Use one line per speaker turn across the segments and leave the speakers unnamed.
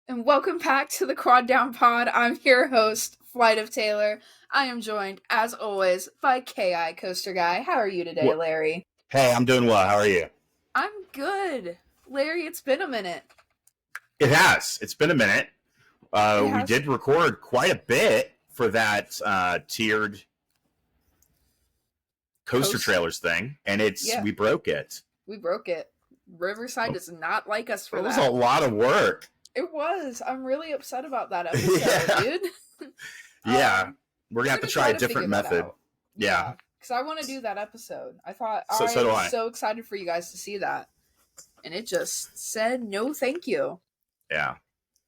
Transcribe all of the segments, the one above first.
and welcome back to the Quad Down Pod. I'm your host, Flight of Taylor. I am joined, as always, by KI Coaster Guy. How are you today,
What?
Larry?
Hey, I'm doing well. How are you?
I'm good. Larry, it's been a minute.
It has. It's been a minute. We did record quite a bit for that tiered coaster trailers thing, and we broke it.
We broke it. Riverside does not like us for that.
It was a lot of work.
It was. I'm really upset about that episode, dude.
Yeah. We're going to have to try a different method. Yeah.
Because I want to do that episode. I thought
so do I.
was so excited for you guys to see that. And it just said no thank you.
Yeah.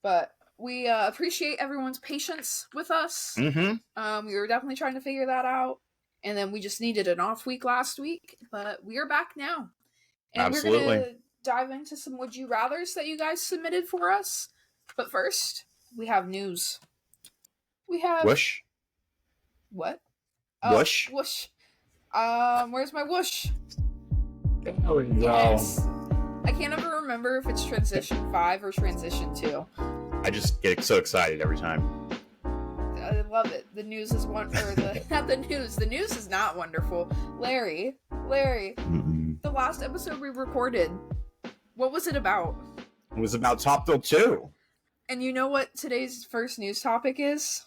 But we appreciate everyone's patience with us.
Mm-hmm.
We were definitely trying to figure that out. And then we just needed an off week last week. But we are back now. And
Absolutely.
We're going to dive into some Would You Rathers that you guys submitted for us. But first, we have news. We have...
Whoosh?
What?
Whoosh?
Whoosh. Where's my whoosh?
There we go.
Yes. I can't ever remember if it's Transition 5 or Transition 2.
I just get so excited every time.
I love it. The news is not the news. The news is not wonderful. Larry, the last episode we recorded, what was it about?
It was about Top Thrill 2.
And you know what today's first news topic is?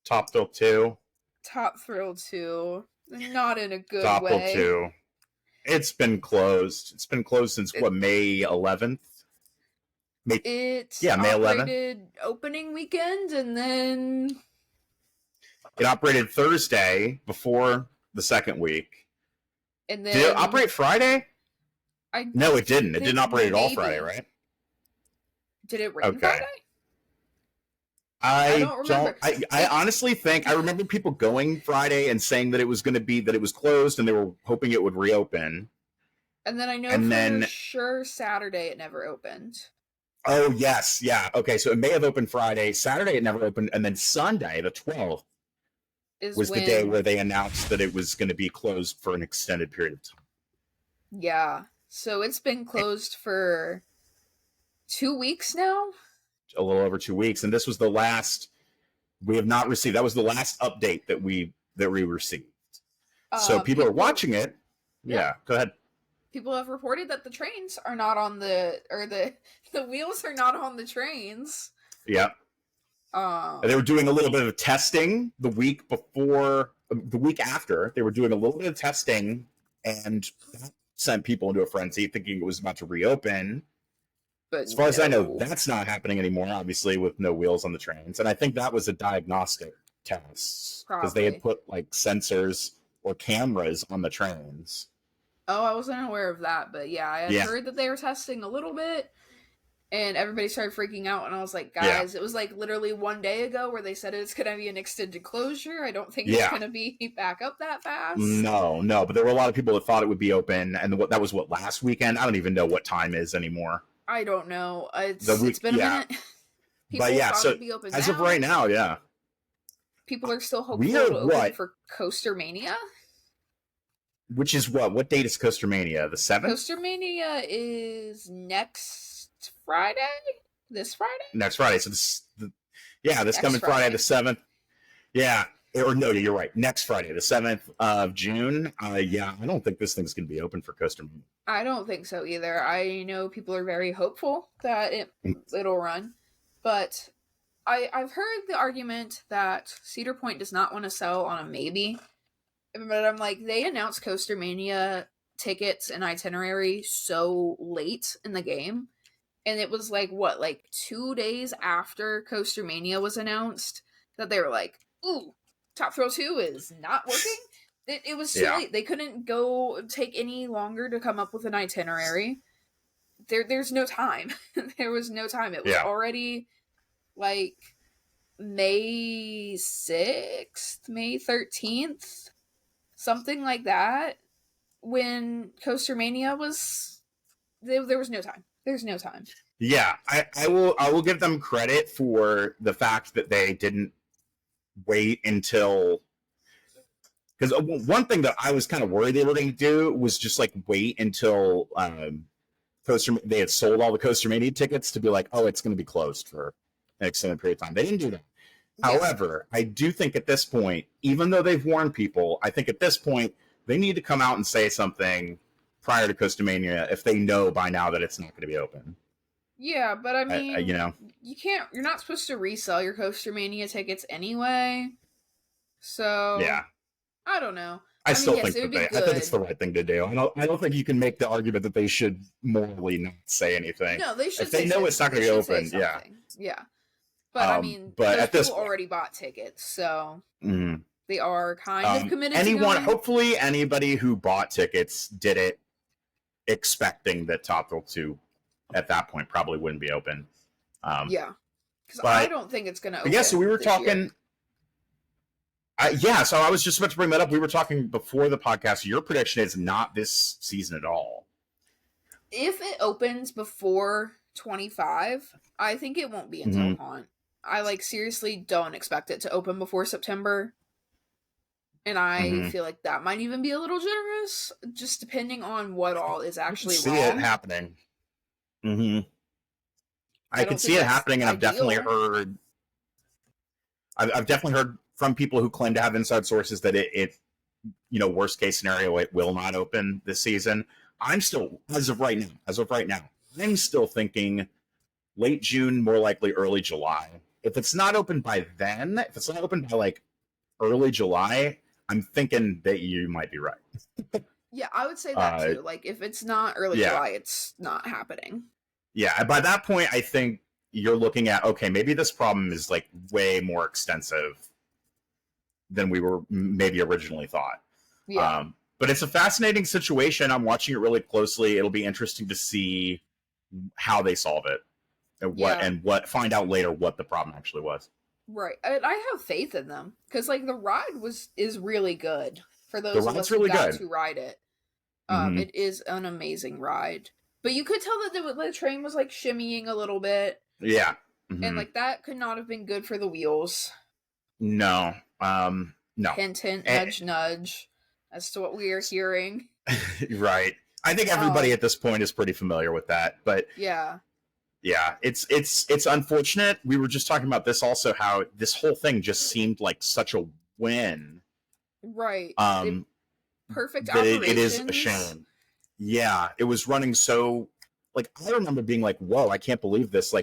Top Thrill 2.
Top Thrill 2. Not in a good
Top
way.
Thrill 2. It's been closed. It's been closed since, May 11th?
May
11th.
Operated opening weekend, and then...
It operated Thursday before the second week.
And then...
Did it operate Friday? No, it didn't. It didn't operate at all Friday, right?
Did it rain Friday?
I don't remember. I honestly think I remember people going Friday and saying that it was going to be that it was closed and they were hoping it would reopen.
And then I know for sure Saturday it never opened.
Oh yes, yeah. Okay, so it may have opened Friday. Saturday it never opened, and then Sunday, the 12th, was the day where they announced that it was going to be closed for an extended period of time.
Yeah. So it's been closed for 2 weeks now.
A little over 2 weeks, and this was the last we have not received. That was the last update that we received. So people are watching it. Yeah, go ahead.
People have reported that the trains are not on the wheels are not on the trains.
Yeah. They were doing a little bit of testing the week after. They were doing a little bit of testing and sent people into a frenzy thinking it was about to reopen. But as far as I know, that's not happening anymore, obviously, with no wheels on the trains. And I think that was a diagnostic test because they had put like sensors or cameras on the trains.
Oh, I wasn't aware of that, but yeah, I had heard that they were testing a little bit, and everybody started freaking out, and I was like, guys, it was like literally 1 day ago where they said it's going to be an extended closure. I don't think it's going to be back up that fast.
No, but there were a lot of people that thought it would be open, and that was last weekend? I don't even know what time is anymore.
I don't know. It's been a minute.
But yeah, so as of right now,
people are still hopeful to open for Coaster Mania.
Which is what? What date is Coaster Mania? The 7th?
Coaster Mania is next Friday? This Friday?
Next Friday. So this coming Friday the 7th. Yeah. Or no, you're right. Next Friday, the 7th of June. I don't think this thing's going to be open for Coaster Mania.
I don't think so either. I know people are very hopeful that it'll run. But I've heard the argument that Cedar Point does not want to sell on a maybe. But I'm like, they announced Coaster Mania tickets and itinerary so late in the game. And it was like, 2 days after Coaster Mania was announced that they were like, ooh, Top Thrill 2 is not working. It was too late. They couldn't go take any longer to come up with an itinerary. There's no time. There was no time. It was already like May 6th, May 13th. Something like that, when Coaster Mania was, there was no time. There's no time.
Yeah, I will give them credit for the fact that they didn't wait until, because one thing that I was kind of worried they were going to do was just like wait until they had sold all the Coaster Mania tickets to be like, oh, it's going to be closed for an extended period of time. They didn't do that. Yeah. However, I do think at this point, even though they've warned people, I think at this point they need to come out and say something prior to Coaster Mania if they know by now that it's not going to be open.
Yeah, but I mean, you're not supposed to resell your Coaster Mania tickets anyway. So
yeah,
I don't know.
I still think I think it's the right thing to do. I don't think you can make the argument that they should morally not say anything.
No, they should.
If they know it's not going to be open,
yeah. But I mean, but people already bought tickets, so they are kind of committed.
Hopefully, anybody who bought tickets did it expecting that Top Thrill 2 at that point probably wouldn't be open.
Yeah, because I don't think it's going to open.
Yeah, so we were talking. So I was just about to bring that up. We were talking before the podcast. Your prediction is not this season at all.
If it opens before 25, I think it won't be until Haunt. I seriously don't expect it to open before September. And I feel like that might even be a little generous, just depending on what all is actually wrong.
I can see it happening. I can see it happening, and I've definitely heard from people who claim to have inside sources that it worst case scenario, it will not open this season. I'm still, as of right now, I'm still thinking late June, more likely early July. If it's not open by then, if it's not open by early July, I'm thinking that you might be right.
Yeah, I would say that too. If it's not early July, it's not happening.
Yeah, by that point, I think you're looking at, okay, maybe this problem is way more extensive than we were maybe originally thought. Yeah. But it's a fascinating situation. I'm watching it really closely. It'll be interesting to see how they solve it and find out later what the problem actually was.
Right. And I have faith in them because the ride is really good for those of us who got to ride it. It is an amazing ride. But you could tell that the train was shimmying a little bit.
Yeah.
And that could not have been good for the wheels.
No. No.
Hint, hint, nudge, nudge, as to what we are hearing.
Right. I think everybody at this point is pretty familiar with that. But yeah, it's unfortunate. We were just talking about this also, how this whole thing just seemed like such a win.
Right. Perfect
operations. It is a shame. Yeah, it was running so, I remember being whoa, I can't believe this.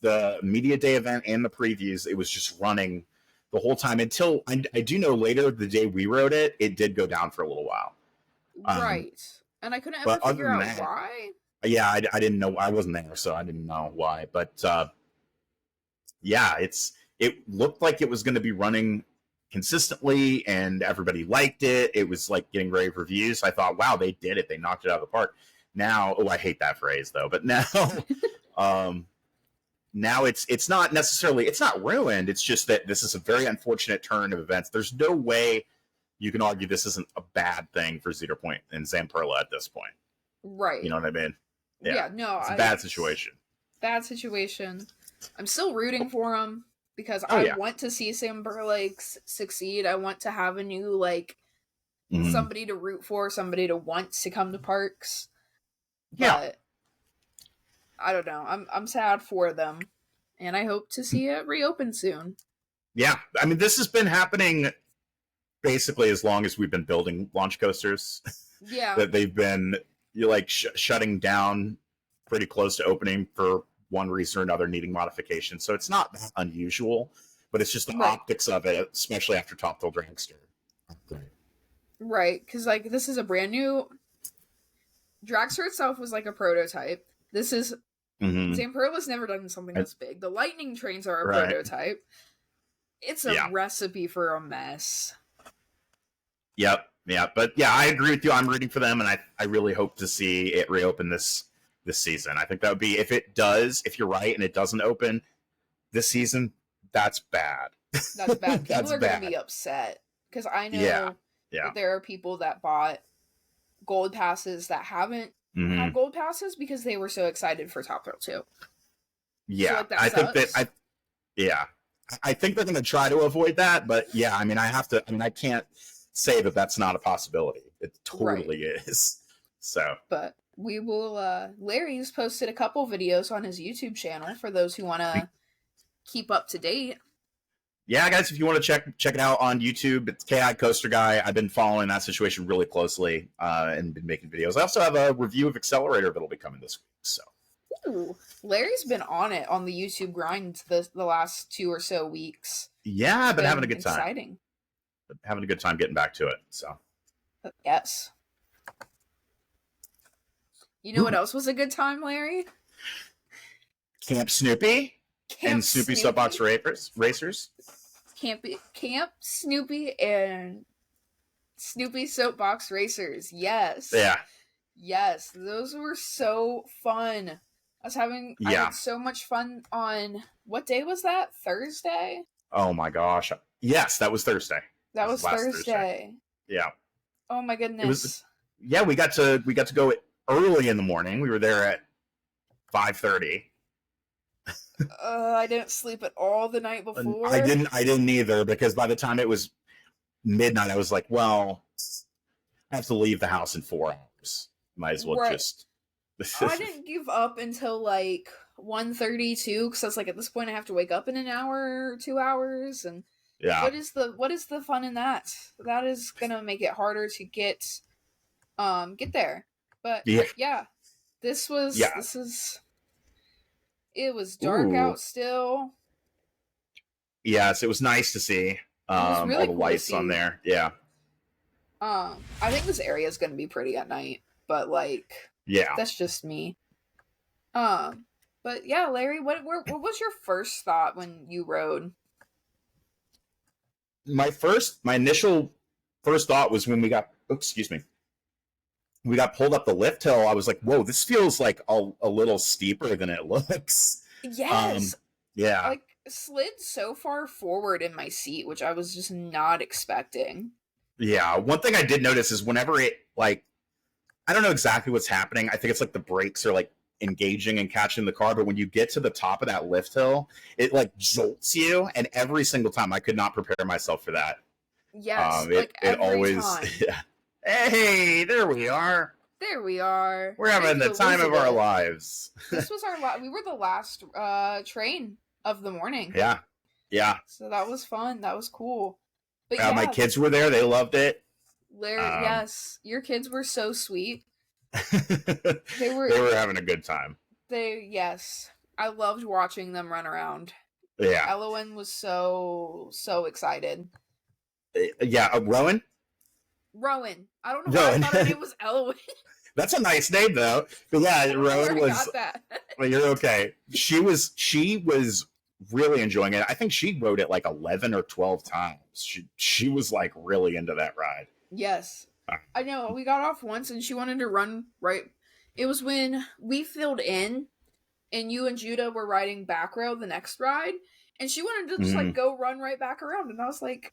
The media day event and the previews, it was just running the whole time until, I do know later, the day we wrote it, it did go down for a little while.
Right. And I couldn't ever figure out why.
Yeah, I didn't know. I wasn't there, so I didn't know why. But, it looked like it was going to be running consistently and everybody liked it. It was getting rave reviews. I thought, wow, they did it. They knocked it out of the park. Now, I hate that phrase though, but now, now it's not necessarily, it's not ruined. It's just that this is a very unfortunate turn of events. There's no way you can argue this isn't a bad thing for Cedar Point and Zamperla at this point.
Right.
You know what I mean?
Yeah, no.
It's a bad situation.
Bad situation. I'm still rooting for them because want to see Zamperla succeed. I want to have a new, somebody to root for, somebody to want to come to parks. But I don't know. I'm sad for them, and I hope to see it reopen soon.
Yeah, I mean, this has been happening basically as long as we've been building launch coasters.
Yeah,
that they've been shutting down pretty close to opening for one reason or another, needing modification. So it's not that unusual, but it's just the optics of it, especially after Top Thrill Dragster.
Right, because this is a brand new. Dragster itself was a prototype. This is Zamperla's never done something this big. The lightning trains are a prototype. It's a recipe for a mess.
Yep. Yeah, but I agree with you. I'm rooting for them, and I really hope to see it reopen this season. I think that would be, if it does, if you're right and it doesn't open this season, that's bad.
That's bad. People are going to be upset because I know that there are people that bought gold passes that haven't had gold passes because they were so excited for Top Thrill 2.
Yeah,
so, I think that
I think they're going to try to avoid that, but I can't say that that's not a possibility. It totally is. So,
but we will. Larry's posted a couple videos on his YouTube channel for those who want to keep up to date.
Yeah, guys, if you want to check it out on YouTube, it's KI Coaster Guy. I've been following that situation really closely and been making videos. I also have a review of Accelerator that'll be coming this week. So,
ooh, Larry's been on it on the YouTube grind the last 2 or so weeks.
Yeah, I've been having a good time.
Exciting.
Having a good time getting back to it. So,
yes. You know what else was a good time, Larry?
Camp Snoopy and Snoopy Soapbox Racers.
Camp Snoopy and Snoopy Soapbox Racers. Yes.
Yeah.
Yes, those were so fun. I had so much fun on, what day was that? Thursday?
Oh my gosh. Yes, that was Thursday.
That was Thursday.
Yeah.
Oh my goodness.
We got to go early in the morning. We were there at 5:30.
I didn't sleep at all the night before.
I didn't either, because by the time it was midnight, I was like, well, I have to leave the house in 4 hours. Might as well just.
I didn't give up until like 1:32, because I was like, at this point, I have to wake up in an hour or 2 hours, and what is the fun in that? That is gonna make it harder to get there. But yeah, it was dark out still.
Yes, it was nice to see all the lights on there. Yeah.
I think this area is going to be pretty at night, but that's just me. But yeah, Larry, what was your first thought when you rode?
My initial first thought was when we got pulled up the lift hill. I was like, whoa, this feels like a little steeper than it looks.
Yes.
Yeah.
Slid so far forward in my seat, which I was just not expecting.
Yeah. One thing I did notice is whenever it, I don't know exactly what's happening. I think it's the brakes are engaging and catching the car, but when you get to the top of that lift hill, it jolts you. And every single time, I could not prepare myself for that.
Yes.
It always,
time.
Yeah. Hey, there we are.
There we are.
We're having the time of our lives.
This was we were the last train of the morning.
Yeah. Yeah.
So that was fun. That was cool. But
my kids were there. They loved it.
Larry, yes. Your kids were so sweet.
They were having a good time.
Yes. I loved watching them run around.
Yeah.
Elowen was so excited.
Yeah. Rowan?
Rowan. I don't know why I thought her name was Elowen.
That's a nice name, though. But yeah, Rowan was.
Got that.
Well, you're okay. She was really enjoying it. I think she rode it 11 or 12 times. She was really into that ride.
Yes. I know. We got off once and she wanted to run right. It was when we filled in and you and Judah were riding back row the next ride. And she wanted to just go run right back around. And I was like,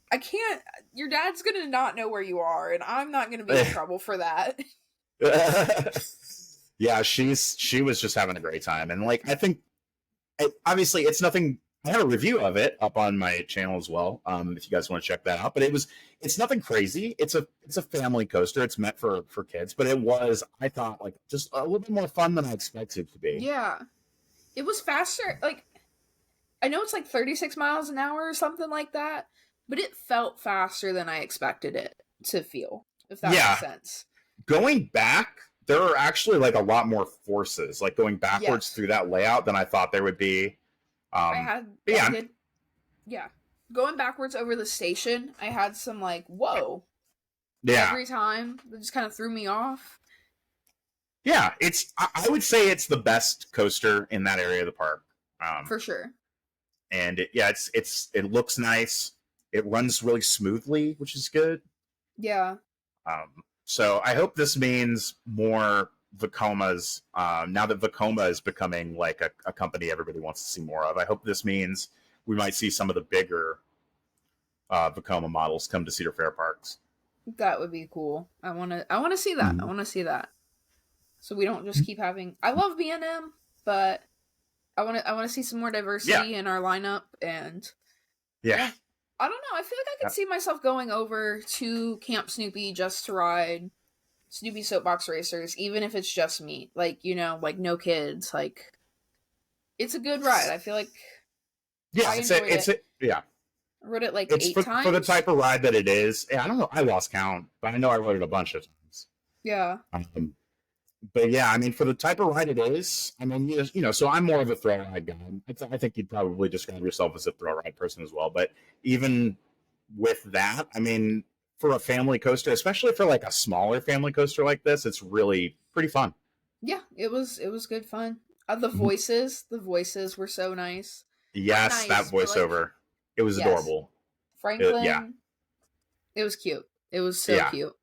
I can't. Your dad's going to not know where you are. And I'm not going to be in trouble for that.
Yeah, she was just having a great time. And I think, obviously, it's nothing. I have a review of it up on my channel as well, if you guys want to check that out. But it's nothing crazy. It's a family coaster. It's meant for kids. But it was, I thought, just a little bit more fun than I expected it to be.
Yeah. It was faster. I know it's 36 miles an hour or something like that. But it felt faster than I expected it to feel, if that makes sense. Going
back, there are actually a lot more forces, going backwards through that layout than I thought there would be.
Going backwards over the station, I had some whoa.
Yeah.
Every time, it just kind of threw me off.
Yeah, I would say it's the best coaster in that area of the park.
For sure.
And it looks nice. It runs really smoothly, which is good.
Yeah.
So I hope this means more Vekomas. Now that Vekoma is becoming a company everybody wants to see more of, I hope this means we might see some of the bigger Vekoma models come to Cedar Fair parks.
That would be cool. I want to see that. I want to see that. So we don't just keep having. I love B&M, but I want to see some more diversity in our lineup and.
Yeah.
I don't know. I feel like I could see myself going over to Camp Snoopy just to ride Snoopy Soapbox Racers, even if it's just me. Like, you know, like no kids. Like, it's a good ride. I feel like I enjoyed it.
Yeah.
I rode it like
It's
8 times.
For the type of ride that it is. Yeah, I don't know. I lost count, but I know I rode it a bunch of times.
Yeah.
But yeah, I mean, for the type of ride it is, I mean, you know, so I'm more of a thrill ride guy. I think you'd probably describe yourself as a thrill ride person as well. But even with that, I mean, for a family coaster, especially for like a smaller family coaster like this, it's really pretty fun.
Yeah, it was good fun. The voices were so nice.
Yes,
nice,
that voiceover. Like, it was adorable.
Franklin. It was cute. It was so cute.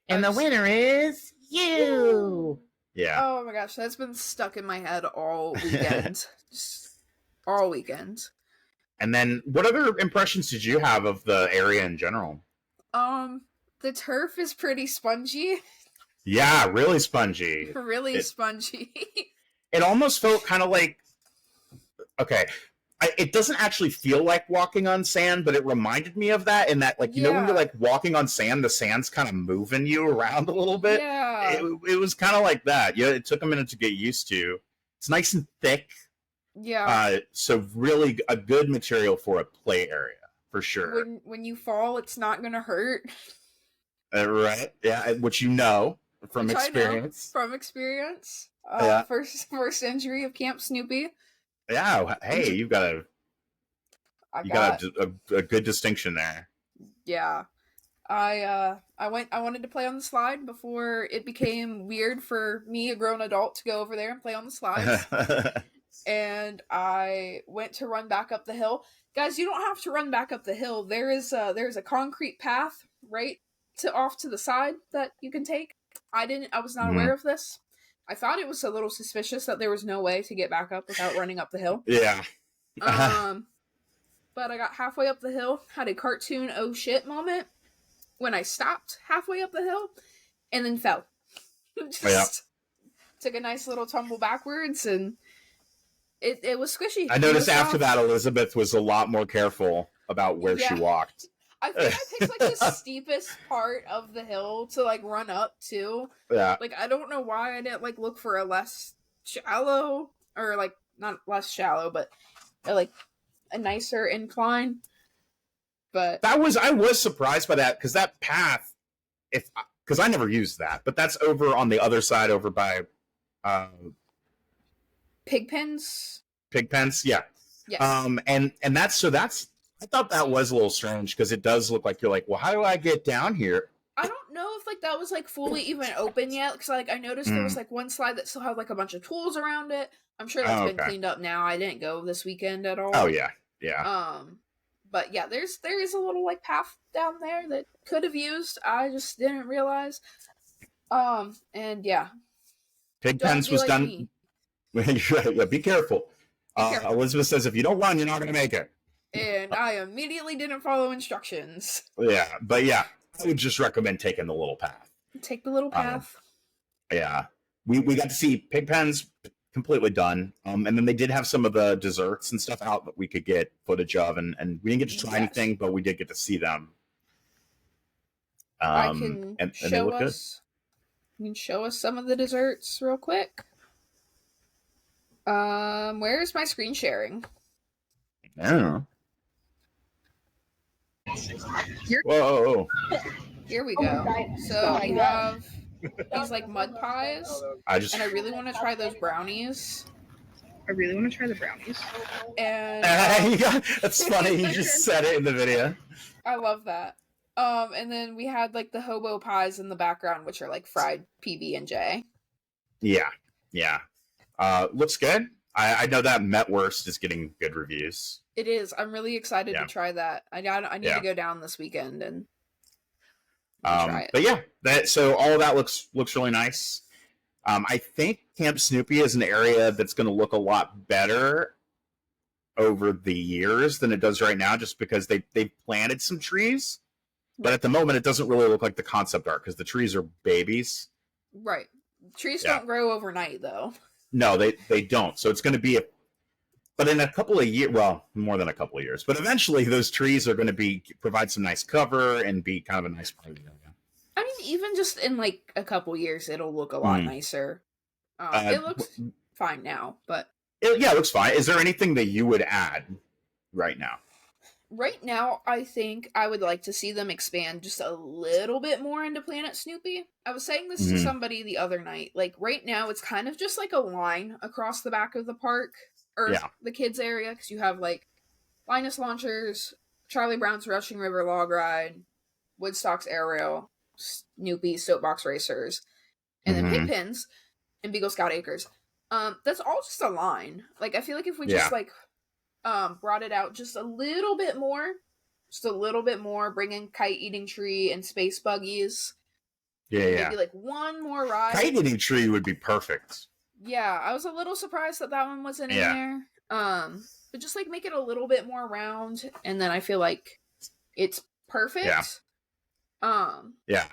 And the winner is you. Yeah.
Oh my gosh, that's been stuck in my head all weekend. Just all weekend.
And then, what other impressions did you have of the area in general?
The turf is pretty spongy.
Yeah, really spongy.
Really spongy.
It almost felt kind of like, okay, it doesn't actually feel like walking on sand, but it reminded me of that. In that, like, you know, when you're like walking on sand, the sand's kind of moving you around a little bit.
Yeah,
it was kind of like that. Yeah, it took a minute to get used to. It's nice and thick.
Yeah.
So really a good material for a play area for sure.
When you fall, it's not gonna hurt.
Right? Yeah, which you know from experience.
From experience.
Yeah.
First injury of Camp Snoopy.
Yeah. Hey, you got a good distinction there.
Yeah. I wanted to play on the slide before it became weird for me, a grown adult, to go over there and play on the slides. And I went to run back up the hill. Guys, you don't have to run back up the hill. There's a concrete path right off to the side that you can take. I was not aware of this. I thought it was a little suspicious that there was no way to get back up without running up the hill.
Yeah.
But I got halfway up the hill, had a cartoon oh shit moment when I stopped halfway up the hill, and then fell. Took a nice little tumble backwards, and it was squishy.
I noticed after that Elizabeth was a lot more careful about where she walked.
I think I picked like the steepest part of the hill to like run up to.
Yeah.
Like, I don't know why I didn't like look for a less shallow, or like not less shallow, but like a nicer incline. But
I was surprised by that, because that path, because I never used that, but that's over on the other side, over by
Pigpens,
yeah.
Yes.
And that's I thought that was a little strange, because it does look like you're like, well, how do I get down here?
I don't know if like that was like fully even open yet, because like I noticed there was like one slide that still had like a bunch of tools around it. I'm sure that's been cleaned up now. I didn't go this weekend at all.
Oh yeah.
But yeah, there is a little like path down there that could have used. I just didn't realize. And yeah,
Pigpens was done. Yeah, be careful. Elizabeth says if you don't run, you're not going to make it.
And I immediately didn't follow instructions.
Yeah, but yeah, I would just recommend taking the little path.
Take the little path.
Yeah, we got to see Pigpens completely done, and then they did have some of the desserts and stuff out that we could get footage of, and we didn't get to try anything, but we did get to see them.
I can show us. You can show us some of the desserts real quick. Where's my screen sharing?
I don't know. Whoa.
Here we go. So we have these like mud pies. And I really want to try those brownies. And
that's funny. You just said it in the video.
I love that. And then we had like the hobo pies in the background, which are like fried PB&J.
Yeah. Looks good. I know that Metwurst is getting good reviews.
It is. I'm really excited to try that. I need to go down this weekend and try it.
But yeah, so all of that looks really nice. I think Camp Snoopy is an area that's going to look a lot better over the years than it does right now, just because they've planted some trees. But at the moment, it doesn't really look like the concept art, because the trees are babies.
Right. Trees don't grow overnight, though.
No, they don't. So it's going to be but in a couple of years, well, more than a couple of years, but eventually those trees are going to provide some nice cover and be kind of a nice party area.
I mean, even just in like a couple years, it'll look a lot nicer.
Uh,
It looks fine now, but
yeah, it looks fine. Is there anything that you would add right now?
right now, I think I would like to see them expand just a little bit more into Planet Snoopy. I was saying this to somebody the other night. Like, right now, it's kind of just like a line across the back of the park, or
Yeah.
the kids' area, because you have like Linus Launchers, Charlie Brown's Rushing River Log Ride, Woodstock's Aerial, Snoopy Soapbox Racers, and then Pigpens and Beagle Scout Acres. That's all just a line. Like, I feel like if we just like brought it out just a little bit more, bring in Kite Eating Tree and Space Buggies.
Yeah,
maybe like one more ride.
Kite Eating Tree would be perfect.
Yeah, I was a little surprised that one wasn't in there. But just like make it a little bit more round, and then I feel like it's perfect.
Yeah,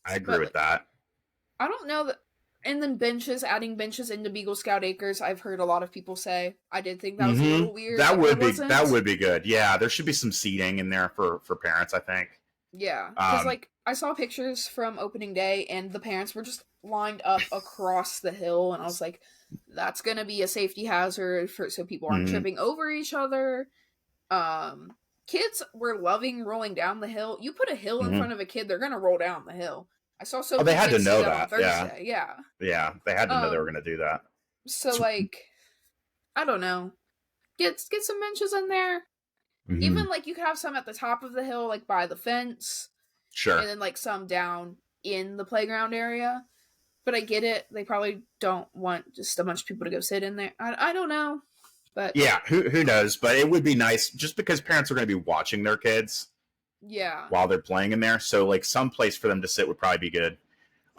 I agree with that.
I don't know that. And then adding benches into Beagle Scout Acres, I've heard a lot of people say. I did think that was a little weird.
That would be good. Yeah, there should be some seating in there for parents, I think.
Yeah, because like I saw pictures from opening day, and the parents were just lined up across the hill, and I was like, that's gonna be a safety hazard so people aren't tripping over each other. Kids were loving rolling down the hill. You put a hill in front of a kid, they're gonna roll down the hill. I saw so.
Oh, they had to know that.
Yeah.
Yeah, they had to know they were gonna do that.
So like, I don't know. Get some benches in there. Even like you could have some at the top of the hill, like by the fence.
Sure.
And then like some down in the playground area. But I get it. They probably don't want just a bunch of people to go sit in there. I don't know. But
yeah, who knows? But it would be nice just because parents are going to be watching their kids.
Yeah.
While they're playing in there. So like some place for them to sit would probably be good.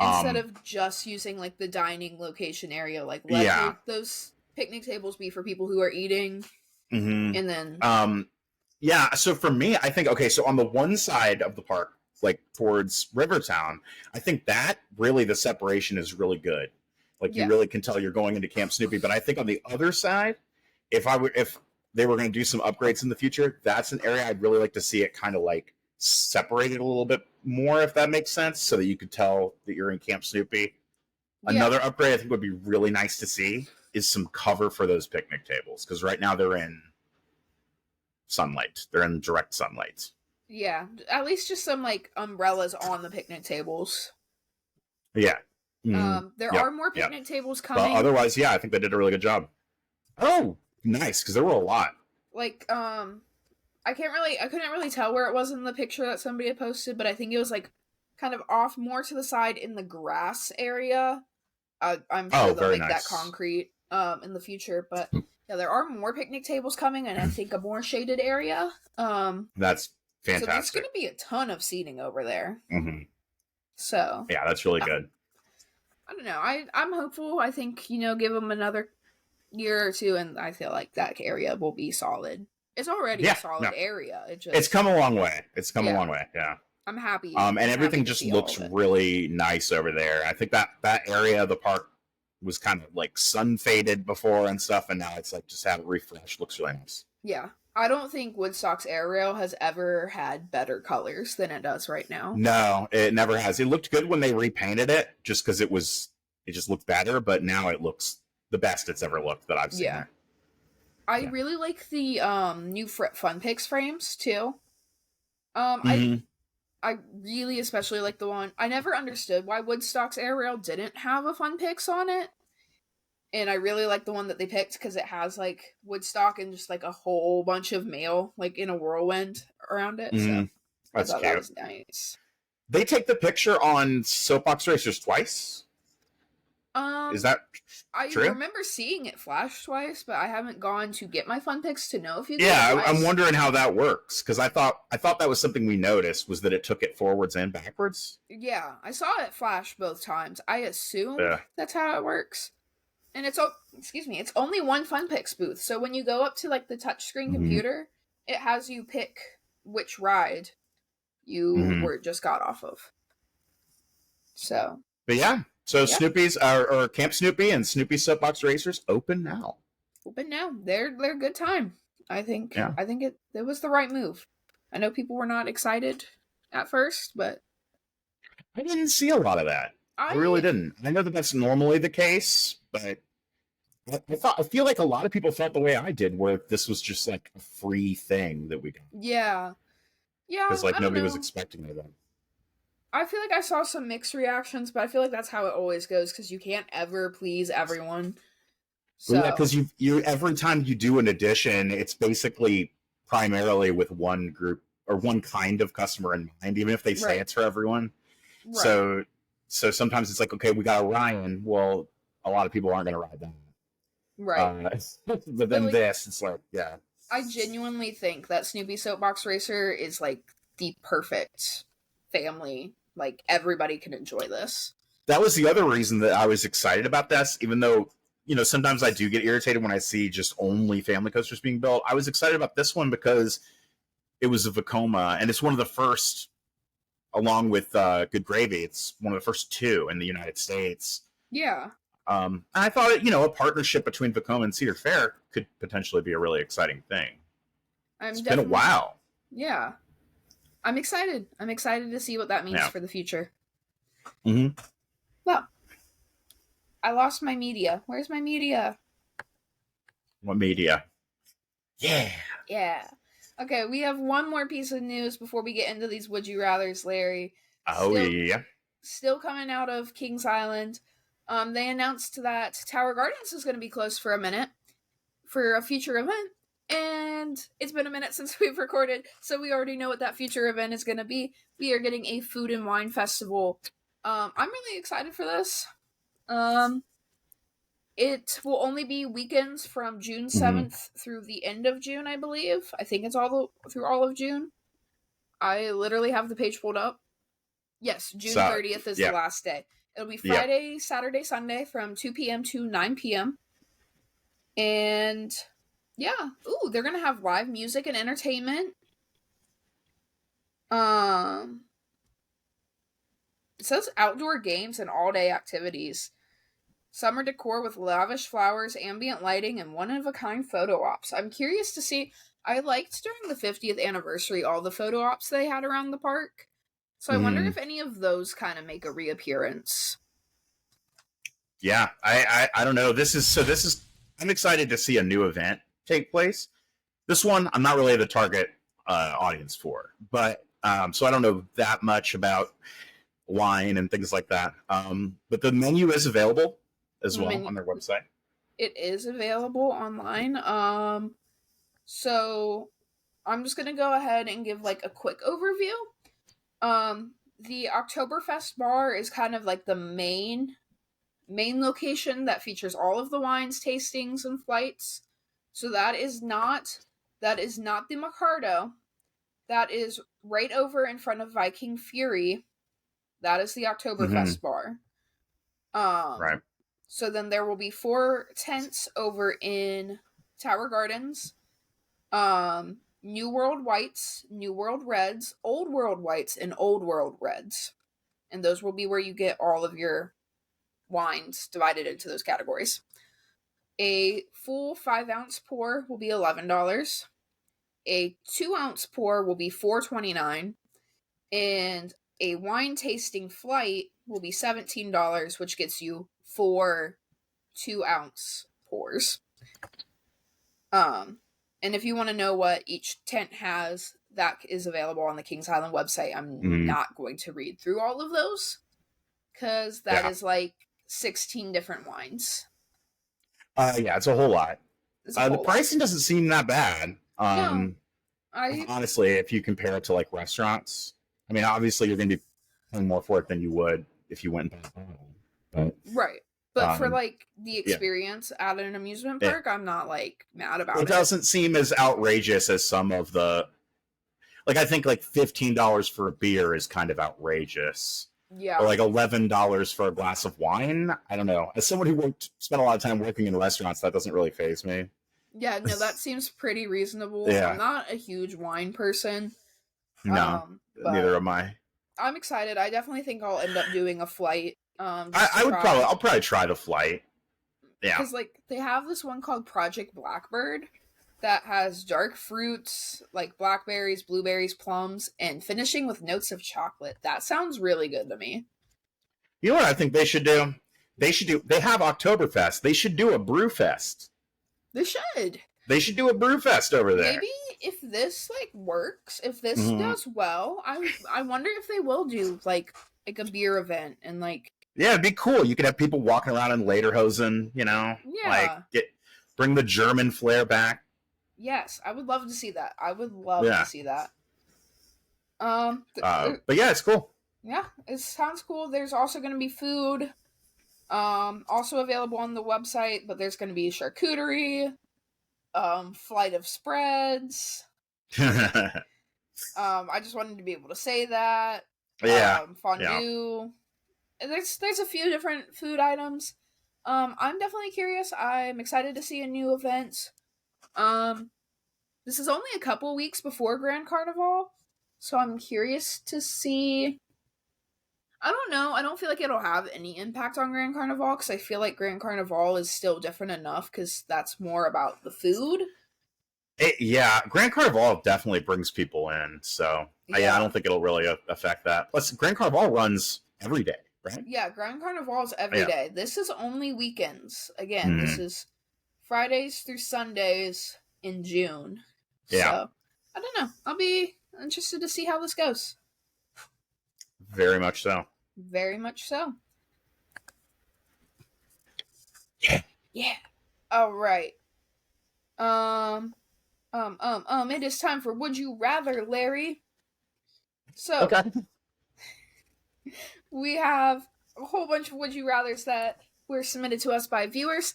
Instead of just using like the dining location area, like let those picnic tables be for people who are eating. And then
yeah, so for me, I think so on the one side of the park, like towards Rivertown, I think that really the separation is really good. Like you really can tell you're going into Camp Snoopy. But I think on the other side, if they were going to do some upgrades in the future, that's an area I'd really like to see it kind of like separated a little bit more, if that makes sense, so that you could tell that you're in Camp Snoopy. Another upgrade I think would be really nice to see is some cover for those picnic tables, because right now they're in sunlight. They're in direct sunlight.
Yeah, at least just some like umbrellas on the picnic tables.
Yeah.
There are more picnic tables coming.
But otherwise, I think they did a really good job. Oh, nice, because there were a lot.
Like, I couldn't really tell where it was in the picture that somebody had posted, but I think it was like kind of off more to the side in the grass area. I'm sure they'll make that concrete in the future, but yeah, there are more picnic tables coming, and I think a more shaded area.
That's fantastic. So
there's going to be a ton of seating over there.
So yeah, that's really good.
I don't know. I'm hopeful. I think give them another year or two, and I feel like that area will be solid. It's already a solid area.
It's come a long way. A long way. Yeah.
I'm happy.
And everything just looks really nice over there. I think that area of the park was kind of like sun faded before and stuff, and now it's like just had a refresh. Looks really nice.
Yeah. I don't think Woodstock's Aerial has ever had better colors than it does right now.
No, it never has. It looked good when they repainted it, just because it just looked better, but now it looks the best it's ever looked that I've seen. Yeah.
I really like the new Fun Picks frames too. I really especially like the one. I never understood why Woodstock's Aerial didn't have a Fun Picks on it. And I really like the one that they picked because it has like Woodstock and just like a whole bunch of mail like in a whirlwind around it. So
that's cute. That
was nice.
They take the picture on Soapbox Racers twice. Is that true?
I remember seeing it flash twice, but I haven't gone to get my Fun Picks to know if you.
Yeah, I'm wondering how that works because I thought that was something we noticed was that it took it forwards and backwards.
Yeah, I saw it flash both times. I assume that's how it works. And it's only one Fun Picks booth. So when you go up to like the touchscreen computer, it has you pick which ride you were just got off of. So.
But yeah. So Snoopy's or Camp Snoopy and Snoopy Soapbox Racers open now.
They're a good time. I think it was the right move. I know people were not excited at first, but
I didn't see a lot of that. I really didn't. I know that that's normally the case, but I feel like a lot of people felt the way I did, where this was just like a free thing that we got.
Yeah. Yeah,
Because like
I don't
nobody was
know.
expecting it then.
I feel like I saw some mixed reactions, but I feel like that's how it always goes because you can't ever please everyone.
Well, yeah,
So,
because you every time you do an edition, it's basically primarily with one group or one kind of customer in mind, even if they say
right,
it's for everyone.
right.
So so sometimes it's like, okay, we got Orion. Well, a lot of people aren't going to ride that.
Right.
But
But
then
like
this, it's like, yeah,
I genuinely think that Snoopy Soapbox Racer is like the perfect family. Like everybody can enjoy this.
that was the other reason that I was excited about this, even though, sometimes I do get irritated when I see just only family coasters being built. I was excited about this one because it was a Vekoma, and it's one of the first, along with Good Gravy, it's one of the first two in the United States.
Yeah.
And I thought, a partnership between Vekoma and Cedar Fair could potentially be a really exciting thing.
I'm
It's been a
definitely
while.
Yeah. I'm excited. I'm excited to see what that means
Yeah.
for the future.
Mm-hmm.
Well, I lost my media. Where's my media?
What media? Yeah.
Yeah. Okay, we have one more piece of news before we get into these would you rathers, Larry.
Oh,
Still
yeah.
still coming out of Kings Island. They announced that Tower Gardens is going to be closed for a minute for a future event. And it's been a minute since we've recorded, so we already know what that future event is going to be. We are getting a food and wine festival. I'm really excited for this. It will only be weekends from June 7th through the end of June, I believe. I think it's through all of June. I literally have the page pulled up. Yes, June 30th is the last day. It'll be Friday, Saturday, Sunday from 2 p.m. to 9 p.m. And yeah, they're going to have live music and entertainment. It says outdoor games and all-day activities. Summer decor with lavish flowers, ambient lighting, and one-of-a-kind photo ops. I'm curious to see. I liked during the 50th anniversary all the photo ops they had around the park. So I wonder if any of those kind of make a reappearance.
Yeah, I don't know. This is I'm excited to see a new event take place. This one I'm not really the target audience for, but so I don't know that much about wine and things like that. But the menu is available as well on their website.
It is available online. So I'm just gonna go ahead and give like a quick overview. The Oktoberfest bar is kind of like the main location that features all of the wines, tastings, and flights. So that is not the Mercado. That is right over in front of Viking Fury. That is the Oktoberfest bar.
Right.
So then there will be 4 tents over in Tower Gardens. New World Whites, New World Reds, Old World Whites, and Old World Reds. And those will be where you get all of your wines divided into those categories. A full 5-ounce pour will be $11. A 2-ounce pour will be $4.29. And a wine tasting flight will be $17, which gets you 4 2-ounce pours. And if you want to know what each tent has, that is available on the Kings Island website. I'm not going to read through all of those because that is like 16 different wines.
Yeah, it's a whole lot. The pricing doesn't seem that bad.
No,
honestly, if you compare it to like restaurants, I mean, obviously you're going to be paying more for it than you would if you went and bought a bottle. But
right. But for like the experience at an amusement park, I'm not like mad about it.
It doesn't seem as outrageous as some of the, like, I think like $15 for a beer is kind of outrageous.
Yeah.
Or like $11 for a glass of wine. I don't know. As someone who spent a lot of time working in restaurants, that doesn't really faze me.
Yeah, no, that seems pretty reasonable.
Yeah.
I'm not a huge wine person.
No, neither am I.
I'm excited. I definitely think I'll end up doing a flight.
I'll probably try the flight. Yeah.
Because like they have this one called Project Blackbird, that has dark fruits like blackberries, blueberries, plums, and finishing with notes of chocolate. That sounds really good to me.
You know what I think they should do? They have Oktoberfest. They should do a brew fest.
They should.
They should do a brew fest over there.
Maybe if this like works, if this does well, I wonder if they will do like a beer event and like.
Yeah, it'd be cool. You could have people walking around in lederhosen, you know, bring the German flair back.
Yes, I would love to see that. I would love to see that.
But yeah, it's cool.
Yeah, it sounds cool. There's also going to be food, also available on the website. But there's going to be charcuterie, flight of spreads. I just wanted to be able to say that.
Yeah,
fondue. Yeah. There's a few different food items. I'm definitely curious. I'm excited to see a new event. This is only a couple weeks before Grand Carnival, so I'm curious to see. I don't know. I don't feel like it'll have any impact on Grand Carnival because I feel like Grand Carnival is still different enough because that's more about the food.
Grand Carnival definitely brings people in, so I don't think it'll really affect that. Plus, Grand Carnival runs every day, right?
Yeah, Grand Carnival is every day. This is only weekends. Again, this is Fridays through Sundays in June.
Yeah.
So, I don't know. I'll be interested to see how this goes.
Very much so.
Very much so.
Yeah.
Yeah. All right. It is time for Would You Rather, Larry. So,
okay.
We have a whole bunch of Would You Rathers that were submitted to us by viewers,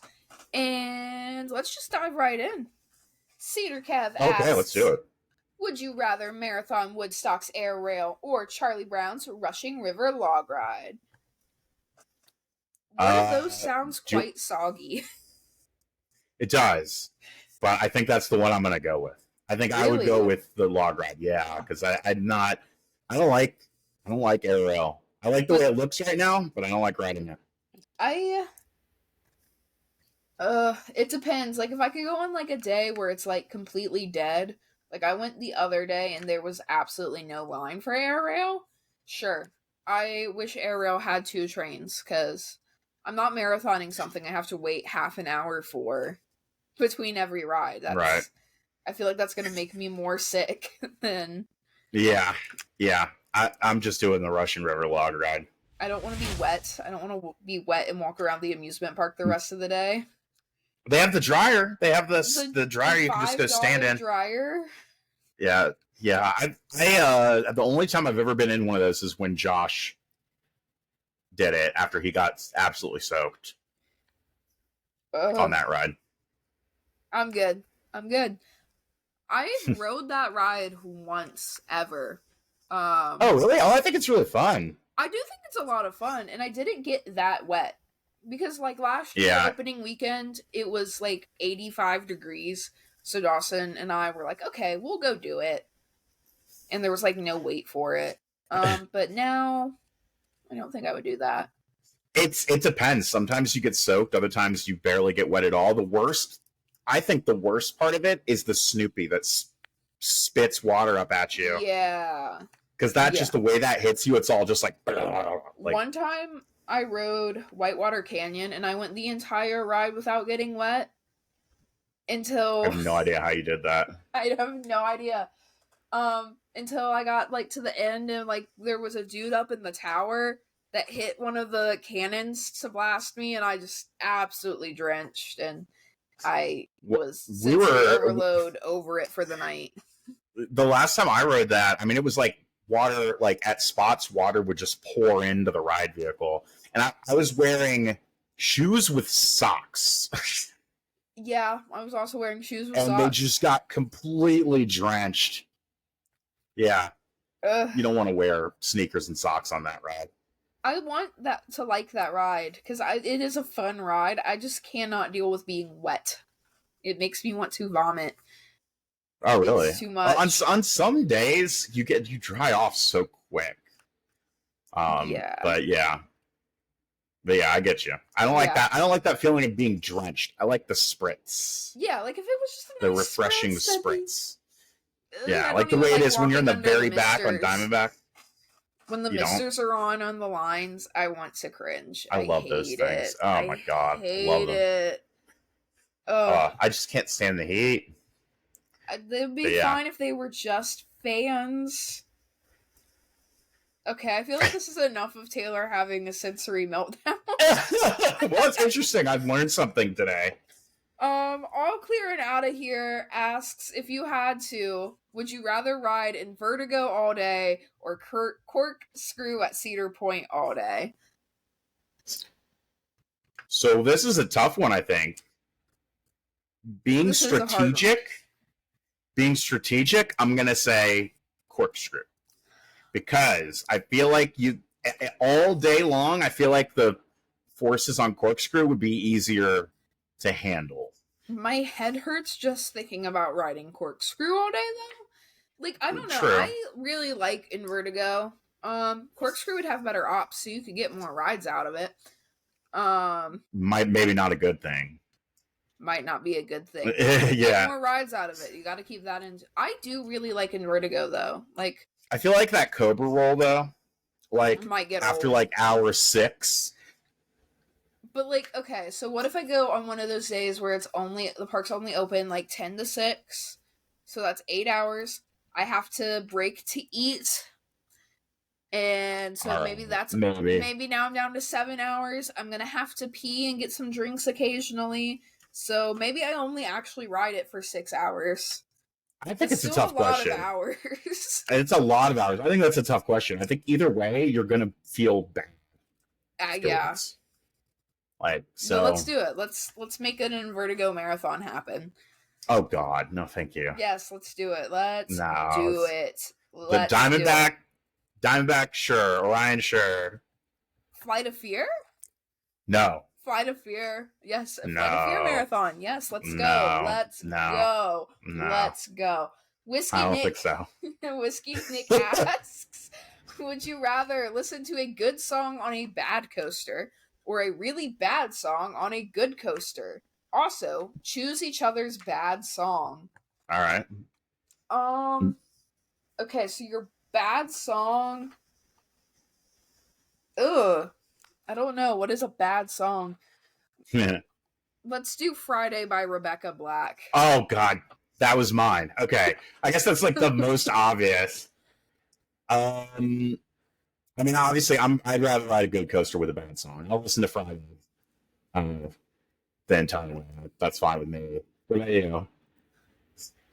and let's just dive right in. Cedar Kev asks,
okay, let's do it.
Would you rather Marathon Woodstock's Air Rail or Charlie Brown's Rushing River Log Ride? One of those sounds quite soggy.
It does, but I think that's the one I'm going to go with. I think I would go with the log ride, because I don't like Air Rail. I like the way it looks right now, but I don't like riding it.
It depends. Like, if I could go on, like, a day where it's, like, completely dead, like, I went the other day and there was absolutely no line for Air Rail, sure. I wish Air Rail had 2 trains, because I'm not marathoning something I have to wait half an hour for between every ride.
Right.
I feel like that's going to make me more sick than...
Yeah. I'm just doing the Russian River log ride.
I don't want to be wet. I don't want to be wet and walk around the amusement park the rest of the day.
They have the dryer. They have the dryer you can just go stand in.
Dryer.
Yeah. I the only time I've ever been in one of those is when Josh did it after he got absolutely soaked on that ride.
I'm good. I rode that ride once ever.
Oh, really? Oh, I think it's really fun.
I do think it's a lot of fun, and I didn't get that wet. Because, like, last year, opening weekend, it was, like, 85 degrees. So Dawson and I were like, okay, we'll go do it. And there was, like, no wait for it. But now, I don't think I would do that.
It depends. Sometimes you get soaked. Other times you barely get wet at all. I think the worst part of it is the Snoopy that spits water up at you.
Yeah.
Because that's just the way that hits you. It's all just like...
One time... I rode Whitewater Canyon, and I went the entire ride without getting wet until...
I have no idea how you did that.
I have no idea. Until I got, like, to the end, and, like, there was a dude up in the tower that hit one of the cannons to blast me, and I just absolutely drenched, and I was overload over it for the night.
The last time I rode that, I mean, it was, like, water, like, at spots, water would just pour into the ride vehicle. And I was wearing shoes with socks.
Yeah, I was also wearing shoes with socks.
And they just got completely drenched. Yeah. You don't want to wear sneakers and socks on that ride.
I want to like that ride, because it is a fun ride. I just cannot deal with being wet. It makes me want to vomit.
Oh, really?
It's too much.
On some days, you dry off so quick. But yeah. But yeah, I get you. I don't like that. I don't like that feeling of being drenched. I like the spritz.
Yeah, like if it was just a
the
nice
refreshing
spritz.
Yeah, like the way it is when you're in the very back on Diamondback.
When the misters are on the lines, I want to cringe.
I love those things. Oh my god, love them. It. I just can't stand the heat.
They'd be fine if they were just fans. Okay, I feel like this is enough of Taylor having a sensory meltdown.
Well, it's interesting. I've learned something today.
All Clear and Out of Here asks, if you had to, would you rather ride in Vertigo all day or Corkscrew at Cedar Point all day?
So this is a tough one, I think. Being strategic, I'm going to say Corkscrew. Because I feel like all day long, I feel like the forces on Corkscrew would be easier to handle.
My head hurts just thinking about riding Corkscrew all day, though. Like, I don't know.
True.
I really like in Vertigo. Corkscrew would have better ops, so you could get more rides out of it.
Maybe not a good thing.
Might not be a good thing.
Yeah.
Get more rides out of it. You got to keep that in. I do really like in Vertigo, though. Like,
I feel like that Cobra roll, though, like,
might get
after,
old.
like, hour 6.
But, like, okay, so what if I go on one of those days where the park's only open, like, 10 to 6? So that's 8 hours. I have to break to eat. And so maybe that's... Maybe now I'm down to 7 hours. I'm going to have to pee and get some drinks occasionally. So maybe I only actually ride it for 6 hours.
I think it's a tough question.
It's a lot of hours.
It's a lot of hours. I think that's a tough question. I think either way, you're going to feel bad.
Yeah.
Like, so.
No, let's do it. Let's make an Vertigo marathon happen.
Oh, God. No, thank you.
Yes, let's do it. Let's do it.
The Diamondback, sure. Orion, sure.
Flight of Fear?
No.
Flight of Fear. Yes, Flight of Fear marathon. Yes, let's go. Let's go. Let's go. Whiskey
I don't
Nick.
think so.
Whiskey Nick asks, would you rather listen to a good song on a bad coaster or a really bad song on a good coaster? Also, choose each other's bad song.
All right.
Okay, so your bad song... Ugh. I don't know. What is a bad song? Let's do Friday by Rebecca Black.
Oh, God. That was mine. Okay. I guess that's like the most obvious. I mean, obviously, I'd rather ride a good coaster with a bad song. I'll listen to Friday the entire way. That's fine with me. What about you?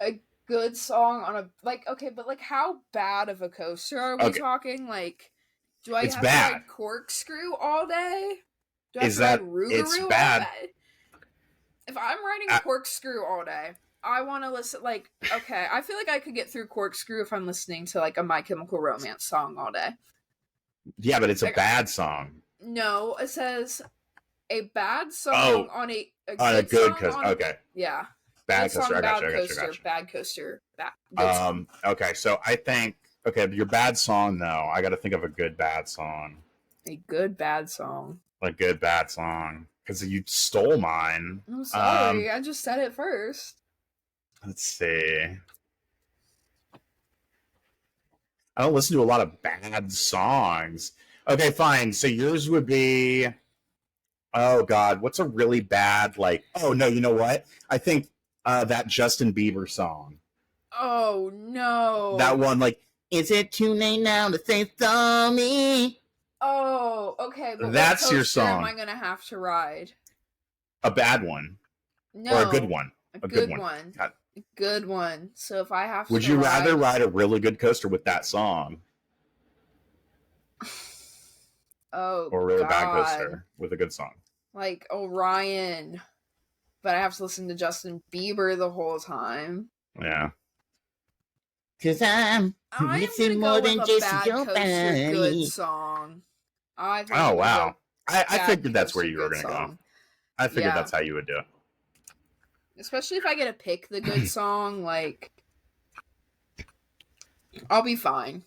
A good song on a... Like, okay, but like how bad of a coaster are we talking? Like... Do I have to ride Corkscrew all day? Do I have to ride Rougarou all day? If I'm riding Corkscrew all day, I want to listen, like, okay, I feel like I could get through Corkscrew if I'm listening to, like, a My Chemical Romance song all day.
Yeah, but it's a bad song.
No, it says a bad song on a
good coaster. Okay.
Yeah.
Bad coaster. I got you.
Bad coaster.
Okay, so I think... Okay, your bad song, though. I got to think of a good bad song.
A good bad song.
A good bad song. Because you stole mine.
I'm sorry. I just said it first.
Let's see. I don't listen to a lot of bad songs. Okay, fine. So yours would be... Oh, God. What's a really bad, like... Oh, no, you know what? I think that Justin Bieber song.
Oh, no.
That one, like... Is it too late now to say sorry?
Oh, okay. But
that's your song.
Am I gonna have to ride?
A bad one,
no,
or a good one?
A good one. A good one. So if I have to,
would you rather ride a really good coaster with that song?
Oh,
or a really bad coaster with a good song,
like Orion, but I have to listen to Justin Bieber the whole time.
Yeah.
Cause I'm missing more than just your body.
Good song.
Oh wow! I figured that's where you were gonna go. I figured that's how you would do it.
Especially if I get to pick the good song, like I'll be fine.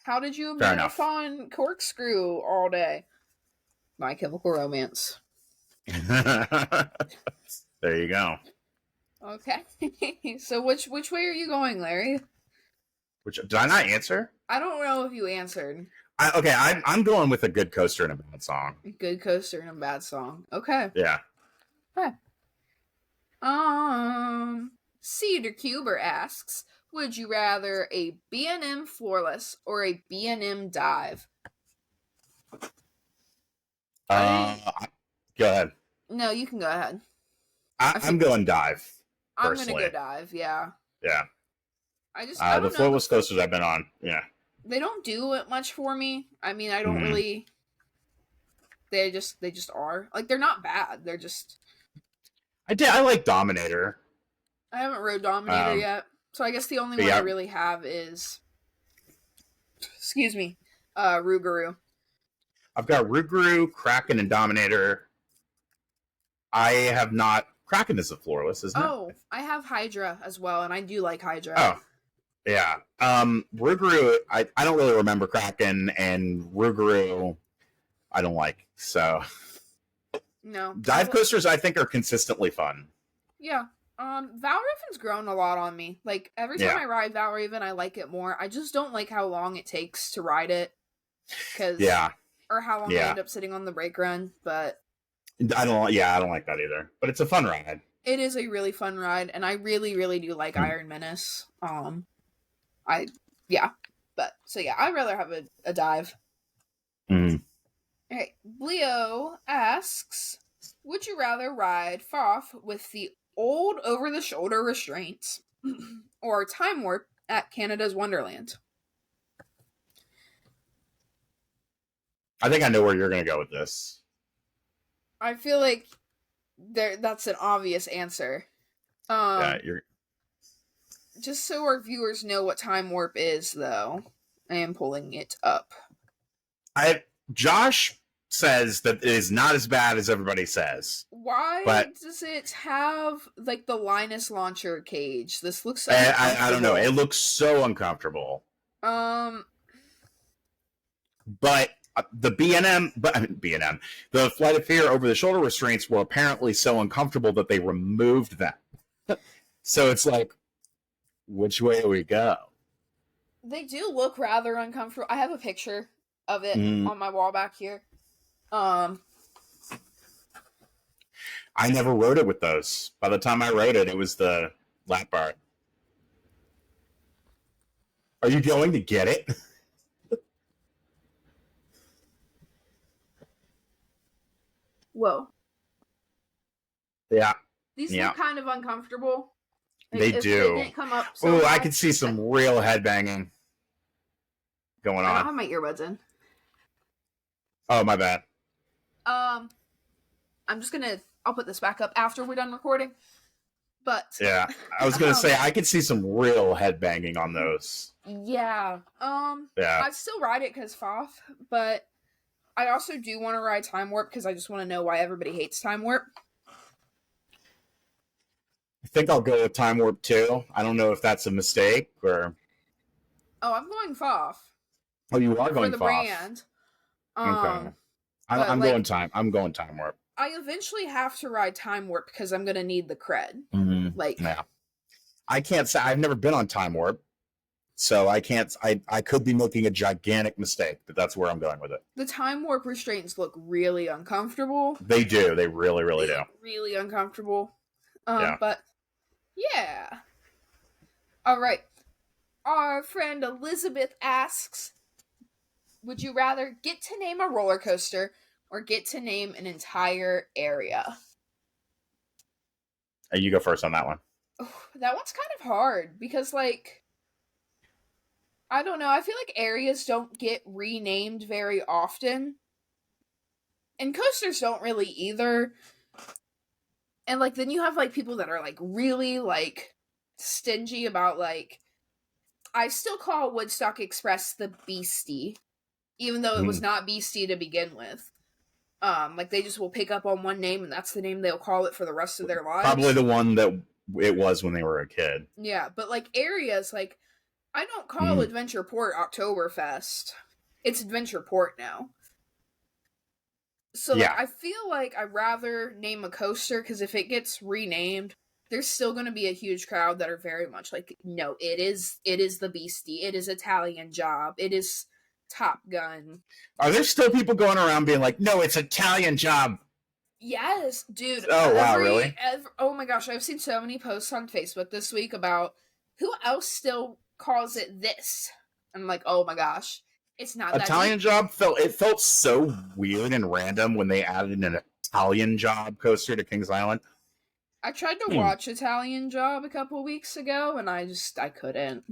How did you
Fair
abandon
enough.
fun corkscrew all day? My Chemical Romance.
There you go.
Okay. So which way are you going, Larry?
Did I not answer?
I don't know if you answered.
I'm going with a good coaster and a bad song.
Good coaster and a bad song. Okay.
Yeah.
Okay. Cedar Cuber asks, would you rather a B&M Flawless or a B&M Dive?
Go ahead.
No, you can go ahead.
I'm going Dive.
I'm going to go Dive, yeah.
Yeah.
I don't
the Flawless coasters I've been on, yeah.
They don't do it much for me. I mean, I don't really... They just are. Like, they're not bad. They're just...
I like Dominator.
I haven't rode Dominator yet. So I guess the only one I really have is... Excuse me. Rougarou.
I've got Rougarou, Kraken, and Dominator. I have not... Kraken is a Flawless, isn't it?
Oh, I have Hydra as well, and I do like Hydra.
Oh. Yeah. Rougarou, I don't really remember Kraken, and Rougarou I don't like. So
no.
Dive coasters I think are consistently fun.
Yeah. Valraven's grown a lot on me. Like every time I ride Valraven, I like it more. I just don't like how long it takes to ride it. Or how long I end up sitting on the brake run, but
I don't like that either. But it's a fun ride.
It is a really fun ride, and I really, really do like Iron Menace. I'd rather have a dive.
Mm.
Okay, Leo asks, would you rather ride Foff with the old over-the-shoulder restraints or Time Warp at Canada's Wonderland?
I think I know where you're going to go with this.
I feel like that's an obvious answer. Just so our viewers know what Time Warp is, though, I am pulling it up.
Josh says that it is not as bad as everybody says.
Why does it have like the Linus launcher cage? This looks so
I don't know. It looks so uncomfortable.
But
the the Flight of Fear over the shoulder restraints were apparently so uncomfortable that they removed them. So it's like, which way do we go?
They do look rather uncomfortable. I have a picture of it on my wall back here.
I never rode it with those. By the time I rode it, it was the lap bar. Are you going to get it?
Whoa.
Yeah.
These look kind of uncomfortable.
They do.
They didn't come up so
I could see some real headbanging going on.
I don't have my earbuds in.
Oh, my bad.
I'll put this back up after we're done recording. But
yeah, I was gonna say I could see some real headbanging on those.
Yeah. I'd still ride it because Foff, but I also do want to ride Time Warp because I just want to know why everybody hates Time Warp.
I think I'll go with Time Warp too. I don't know if that's a mistake or.
Oh, I'm going Foff.
Oh, you are going
for the
Foff.
Brand.
Okay. I'm going Time Warp.
I eventually have to ride Time Warp because I'm gonna need the cred.
Yeah. I can't say I've never been on Time Warp, so I can't. I could be making a gigantic mistake, but that's where I'm going with it.
The Time Warp restraints look really uncomfortable.
They do. They really, really do.
Really uncomfortable. But yeah. All right. Our friend Elizabeth asks, would you rather get to name a roller coaster or get to name an entire area?
You go first on that one.
That one's kind of hard because, like, I don't know. I feel like areas don't get renamed very often. And coasters don't really either. And, like, then you have, like, people that are, like, really, like, stingy about, like, I still call Woodstock Express the Beastie, even though it was not Beastie to begin with. Like, they just will pick up on one name, and that's the name they'll call it for the rest of their lives.
Probably the one that it was when they were a kid.
Yeah, but, like, areas, like, I don't call Adventure Port Oktoberfest. It's Adventure Port now. So, like, I feel like I'd rather name a coaster, because if it gets renamed, there's still going to be a huge crowd that are very much like, no, it is the Beastie, it is Italian Job, it is Top Gun.
Are there still people going around being like, no, it's Italian Job?
Yes, dude.
Oh, wow, really?
Oh my gosh, I've seen so many posts on Facebook this week about who else still calls it this. I'm like, oh my gosh. It's not
Italian Job felt so weird and random when they added an Italian Job coaster to Kings Island.
I tried to watch Italian Job a couple weeks ago, and I couldn't.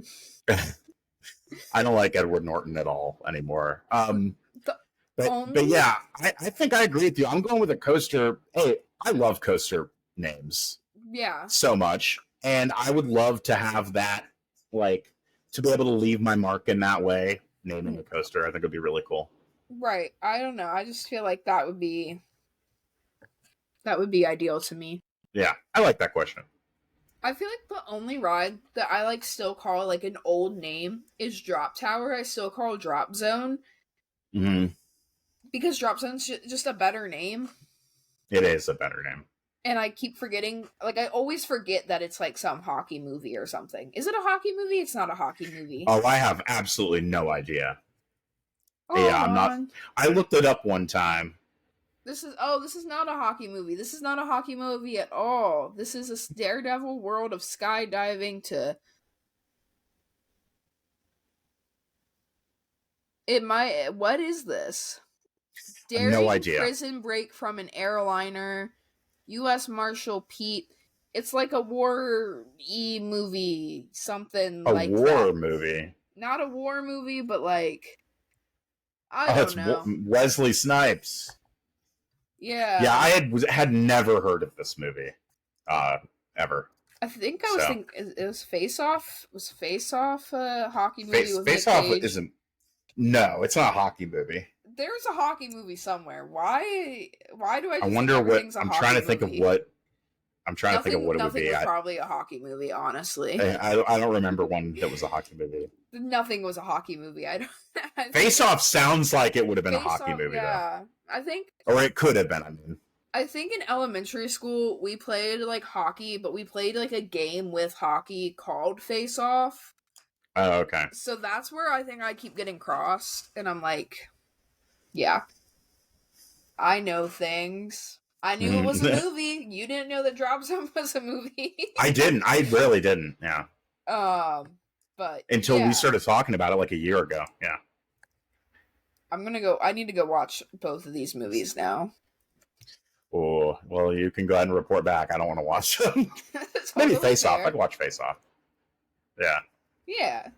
I don't like Edward Norton at all anymore. But yeah, I think I agree with you. I'm going with a coaster. Hey, I love coaster names.
Yeah.
So much. And I would love to have that, like, to be able to leave my mark in that way. Naming the coaster, I think would be really cool.
Right. I don't know. I just feel like that would be ideal to me.
Yeah, I like that question.
I feel like the only ride that I like still call like an old name is Drop Tower. I still call Drop Zone.
Mm-hmm.
Because Drop Zone's just a better name.
It is a better name.
And I keep forgetting, like, I always forget that it's, like, some hockey movie or something. Is it a hockey movie? It's not a hockey movie.
Oh, I have absolutely no idea.
Oh,
yeah, I'm not. I looked it up one time.
This is not a hockey movie. This is not a hockey movie at all. This is a Daredevil world of skydiving to... What is this? Daring
no idea.
Prison break from an airliner... U.S. Marshal Pete. It's like a war-y movie, something like that.
A war movie?
Not a war movie, but like... I don't know.
Wesley Snipes.
Yeah.
Yeah, I had never heard of this movie. Ever.
I think I was thinking... It was Face Off? Was Face Off a hockey movie with
Face
Nick
Off
Cage?
isn't... No, it's not a hockey movie.
There's a hockey movie somewhere. Why do I just
I wonder what...
I'm trying to think
movie? Of what... I'm trying to think of what it would be.
Nothing was probably a hockey movie, honestly.
I don't remember one that was a hockey movie.
Nothing was a hockey movie.
Face Off sounds like it would have been a hockey movie,
yeah.
though.
I think...
Or it could have been, I mean.
I think in elementary school, we played, like, hockey, but we played, like, a game with hockey called Face Off.
Oh, okay.
So that's where I think I keep getting crossed, and I'm like... Yeah. I know things. I knew it was a movie. You didn't know that Drop Zone was a movie.
I didn't. I really didn't. Yeah.
But
until we started talking about it like a year ago. Yeah.
I need to go watch both of these movies now.
Oh, well, you can go ahead and report back. I don't want to watch them. Maybe Face Off. I'd watch Face Off. Yeah.
Yeah.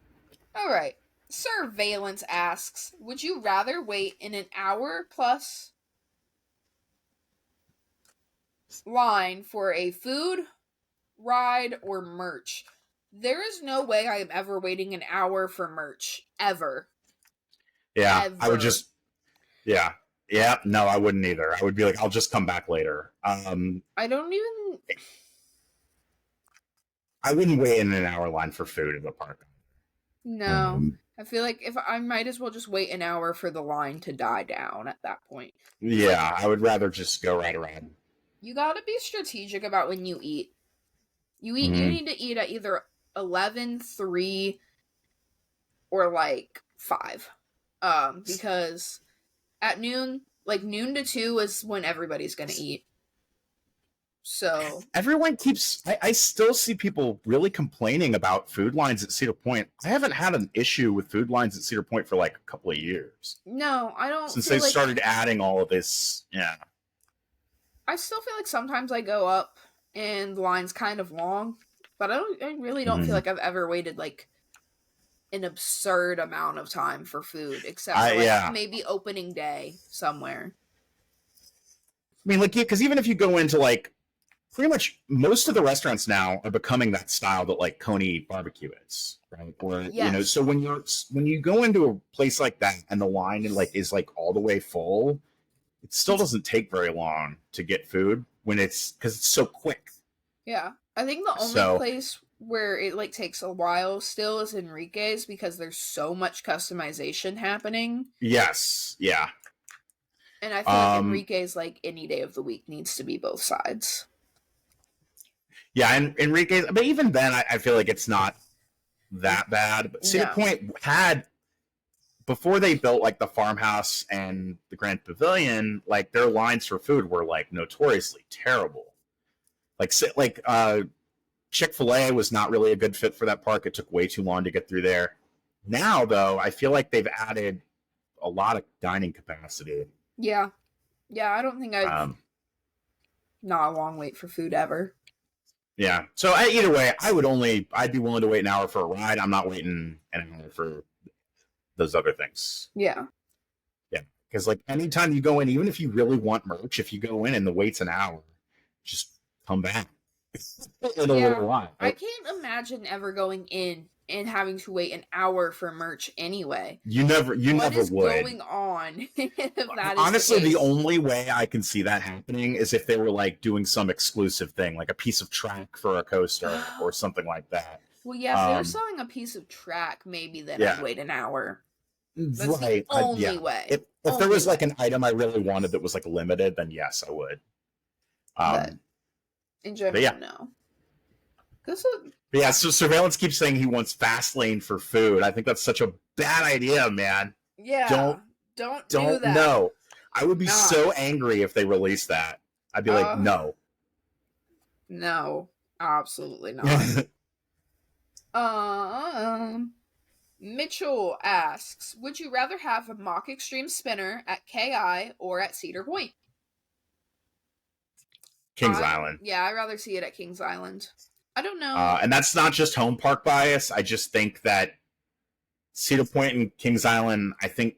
All right. Surveillance asks, would you rather wait in an hour plus line for a food, ride, or merch? There is no way I am ever waiting an hour for merch. Ever.
Yeah,
ever.
I would just... Yeah. Yeah, no, I wouldn't either. I would be like, I'll just come back later. I wouldn't wait in an hour line for food in the park.
No. I feel like if I might as well just wait an hour for the line to die down at that point.
Yeah, I would rather just go right around.
You gotta be strategic about when you eat. You need to eat at either 11, 3, or like 5. Because at noon, like noon to 2 is when everybody's gonna eat. So
everyone keeps... I still see people really complaining about food lines at Cedar Point. I haven't had an issue with food lines at Cedar Point for like a couple of years.
No, I don't.
Since they started adding all of this, yeah.
I still feel like sometimes I go up and the line's kind of long, but I really don't feel like I've ever waited like an absurd amount of time for food, except for maybe opening day somewhere.
I mean, like, because even if you go into like... Pretty much most of the restaurants now are becoming that style that like Coney Barbecue is, right? Where you know, so when you go into a place like that and the line is like all the way full, it still doesn't take very long to get food when because it's so quick.
Yeah, I think the only place where it like takes a while still is Enrique's, because there's so much customization happening.
Yes. Yeah.
And I feel like Enrique's like any day of the week needs to be both sides.
Yeah, and Enrique's, but even then, I feel like it's not that bad. But Cedar Point had, before they built like the farmhouse and the Grand Pavilion, like their lines for food were like notoriously terrible. Like Chick-fil-A was not really a good fit for that park. It took way too long to get through there. Now, though, I feel like they've added a lot of dining capacity.
Yeah. Yeah, I don't think I've not a long wait for food ever.
Yeah. So either way, I'd be willing to wait an hour for a ride. I'm not waiting an hour for those other things.
Yeah.
Yeah. Because like anytime you go in, even if you really want merch, if you go in and the wait's an hour, just come back. In a little while.
I can't imagine ever going in and having to wait an hour for merch anyway.
You never would.
What is going on?
Honestly, the only way I can see that happening is if they were like doing some exclusive thing, like a piece of track for a coaster or something like that.
Well, yeah, if they were selling a piece of track, maybe then I'd wait an hour. That's
right.
The only way.
If there was like an item I really wanted that was like limited, then yes, I would.
But in general, no.
So Surveillance keeps saying he wants fast lane for food. I think that's such a bad idea, man.
Yeah. Don't do that.
No. I would be so angry if they released that. I'd be like, no.
No, absolutely not. Mitchell asks, would you rather have a mock extreme spinner at KI or at Cedar Point?
Kings Island.
Yeah, I'd rather see it at Kings Island. I don't know.
And that's not just home park bias. I just think that Cedar Point and Kings Island, I think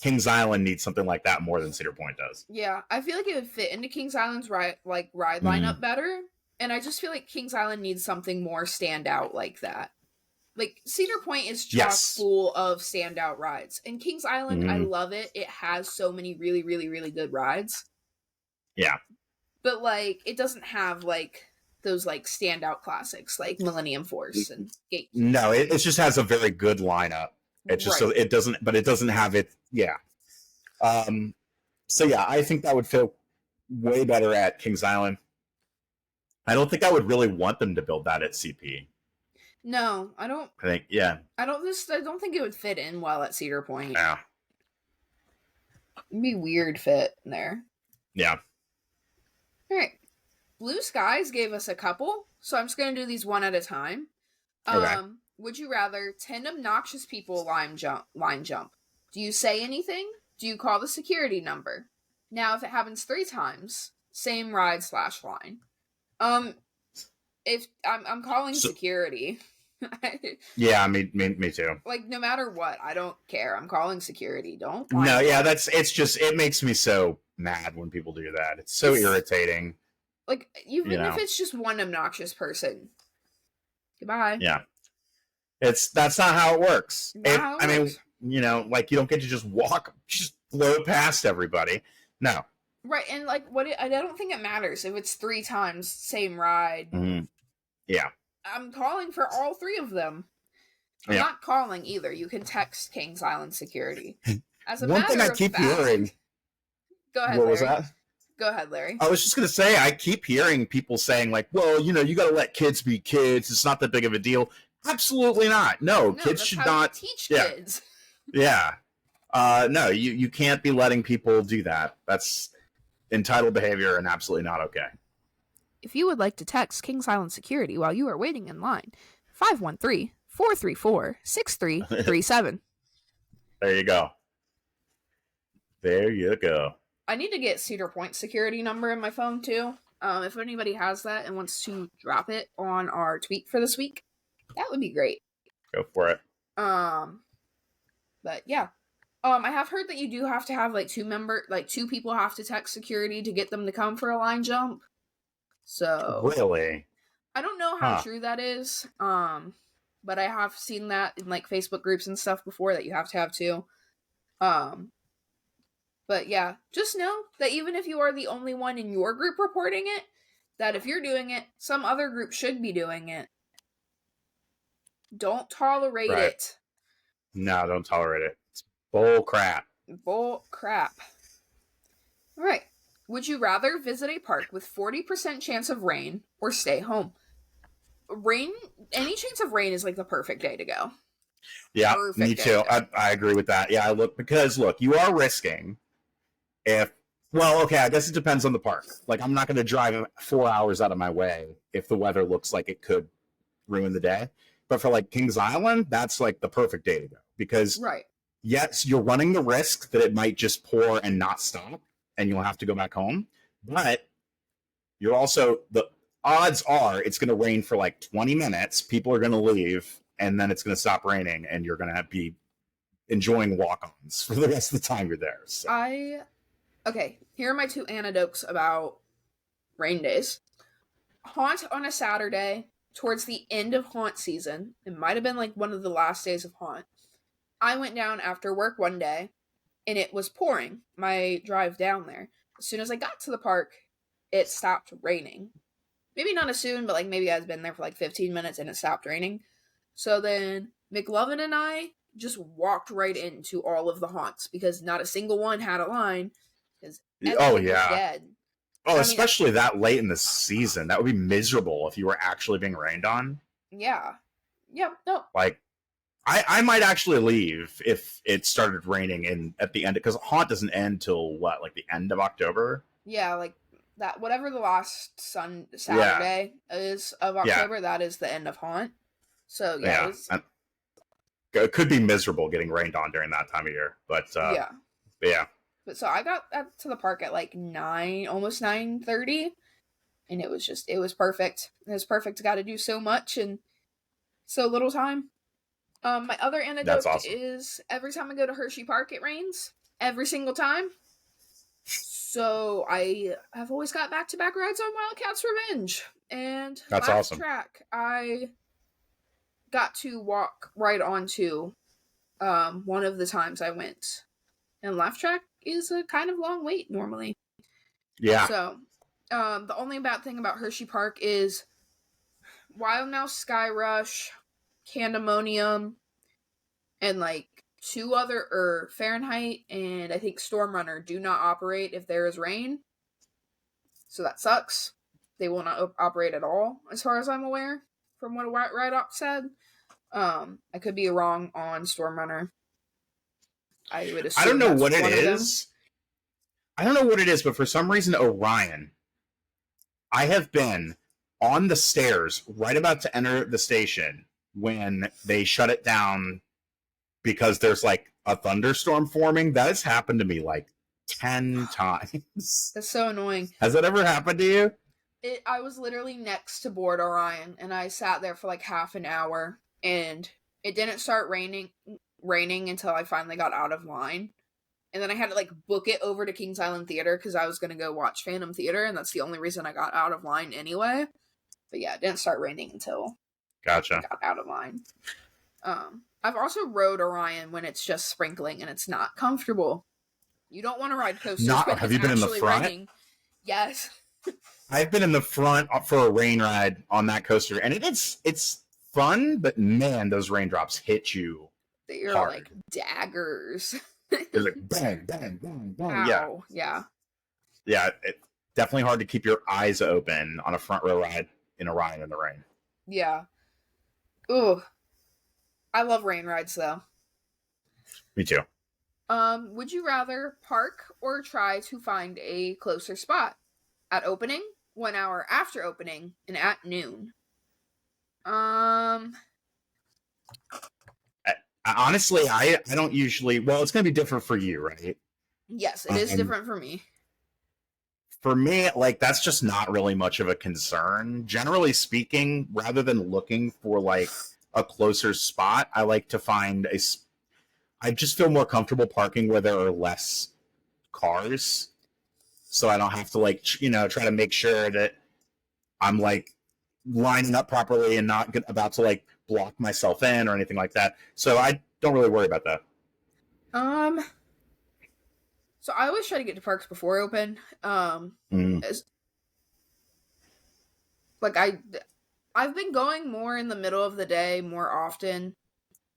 Kings Island needs something like that more than Cedar Point does.
Yeah, I feel like it would fit into Kings Island's ride lineup better. And I just feel like Kings Island needs something more standout like that. Like, Cedar Point is chock full of standout rides. And Kings Island, I love it. It has so many really, really, really good rides.
Yeah.
But, like, it doesn't have, like, those, like, standout classics, like Millennium Force and Gate.
No, it just has a very good lineup. It just, so it doesn't have it, yeah. So, yeah, I think that would feel way better at Kings Island. I don't think I would really want them to build that at CP.
No, I don't.
I think, yeah.
I don't think it would fit in well at Cedar Point.
Yeah.
It'd be weird fit in there.
Yeah.
All right. Blue Skies gave us a couple, so I'm just going to do these one at a time.
Okay.
Would you rather 10 obnoxious people line jump? Do you say anything? Do you call the security number? Now, if it happens 3 times, same ride / line. If I'm calling security.
Yeah, me too.
Like, no matter what, I don't care. I'm calling security. Don't.
No, yeah, it makes me so mad when people do that. It's so irritating.
Like, even if it's just one obnoxious person. Goodbye.
Yeah. That's not how it works. I mean, you don't get to just blow past everybody. No.
Right, and like, I don't think it matters if it's 3 times same ride.
Mm-hmm. Yeah.
I'm calling for all 3 of them. I'm not calling either. You can text Kings Island security. As a
One thing I keep hearing.
Go ahead.
What
Larry.
was that?
Go ahead, Larry.
I was just gonna say, I keep hearing people saying like, "Well, you got to let kids be kids. It's not that big of a deal." Absolutely not. No, kids should not
teach kids.
Yeah. No, you can't be letting people do that. That's entitled behavior and absolutely not okay.
If you would like to text Kings Island Security while you are waiting in line, 513-434-6337.
There you go. There you go.
I need to get Cedar Point security number in my phone too. If anybody has that and wants to drop it on our tweet for this week, that would be great.
Go for it.
But yeah. I have heard that you do have to have like 2 people have to text security to get them to come for a line jump. So
really,
I don't know how true that is. But I have seen that in like Facebook groups and stuff before that you have to have 2. But yeah, just know that even if you are the only one in your group reporting it, that if you're doing it, some other group should be doing it. Don't tolerate it.
No, don't tolerate it. It's bull crap.
Bull crap. All right. Would you rather visit a park with 40% chance of rain or stay home? Any chance of rain is like the perfect day to go.
Yeah, me too. I agree with that. Yeah, because you are risking I guess it depends on the park. Like, I'm not going to drive 4 hours out of my way if the weather looks like it could ruin the day. But for like Kings Island, that's like the perfect day to go because yes, you're running the risk that it might just pour and not stop and you'll have to go back home. But you're also, the odds are it's going to rain for like 20 minutes. People are going to leave and then it's going to stop raining and you're going to be enjoying walk-ons for the rest of the time you're there. So.
Okay, here are my 2 anecdotes about rain days. Haunt on a Saturday, towards the end of haunt season, it might have been like one of the last days of haunt. I went down after work one day, and it was pouring, my drive down there. As soon as I got to the park, it stopped raining. Maybe not as soon, but like maybe I was been there for like 15 minutes and it stopped raining. So then McLovin and I just walked right into all of the haunts because not a single one had a line. Was dead.
Oh, especially that late in the season. That would be miserable if you were actually being rained on.
Yeah. Yep. No.
Like, I might actually leave if it started raining at the end, because haunt doesn't end till what, like the end of October?
Yeah, like that. Whatever the last Saturday is of October, that is the end of haunt. So
it could be miserable getting rained on during that time of year, but yeah.
But so I got to the park at like 9, almost 9:30, and it was perfect. It was perfect. Got to do so much in so little time. My other anecdote is every time I go to Hershey Park, it rains every single time. So I have always got back-to-back rides on Wildcats Revenge, and
that's
last
awesome.
Track I got to walk right onto one of the times I went, and Laugh Track is a kind of long wait normally.
Yeah.
So, the only bad thing about Hershey Park is Wild Mouse, Sky Rush, Candemonium, and like 2 other, Fahrenheit and I think Storm Runner do not operate if there is rain. So that sucks. They will not operate at all, as far as I'm aware, from what Ride Op said. I could be wrong on Storm Runner. I would assume
I don't know what it is. I don't know what it is, but for some reason, Orion, I have been on the stairs right about to enter the station when they shut it down because there's like a thunderstorm forming. That has happened to me like 10 times.
That's so annoying.
Has that ever happened to you?
I was literally next to board Orion, and I sat there for like half an hour, and it didn't start raining until I finally got out of line. And then I had to like book it over to Kings Island Theater because I was going to go watch Phantom Theater, and that's the only reason I got out of line anyway. But yeah, it didn't start raining until I got out of line. I've also rode Orion when it's just sprinkling and it's not comfortable. You don't want to ride coasters when
have you been in the front?
Raining. Yes.
I've been in the front for a rain ride on that coaster, and it's fun, but man, those raindrops hit you.
They're
hard.
Like daggers.
It's like bang, bang, bang, bang.
Ow. Yeah.
Yeah, it's definitely hard to keep your eyes open on a front row ride in Orion in the rain.
Yeah. Ooh. I love rain rides though.
Me too.
Would you rather park or try to find a closer spot? At opening, 1 hour after opening, and at noon?
Honestly, I don't usually... Well, it's going to be different for you, right?
Yes, it is different for me.
For me, like, that's just not really much of a concern. Generally speaking, rather than looking for, like, a closer spot, I like to find I just feel more comfortable parking where there are less cars. So I don't have to, like, try to make sure that I'm, like, lining up properly and not about to, like, block myself in or anything like that. So I don't really worry about that.
So I always try to get to parks before open. Like, I've been going more in the middle of the day more often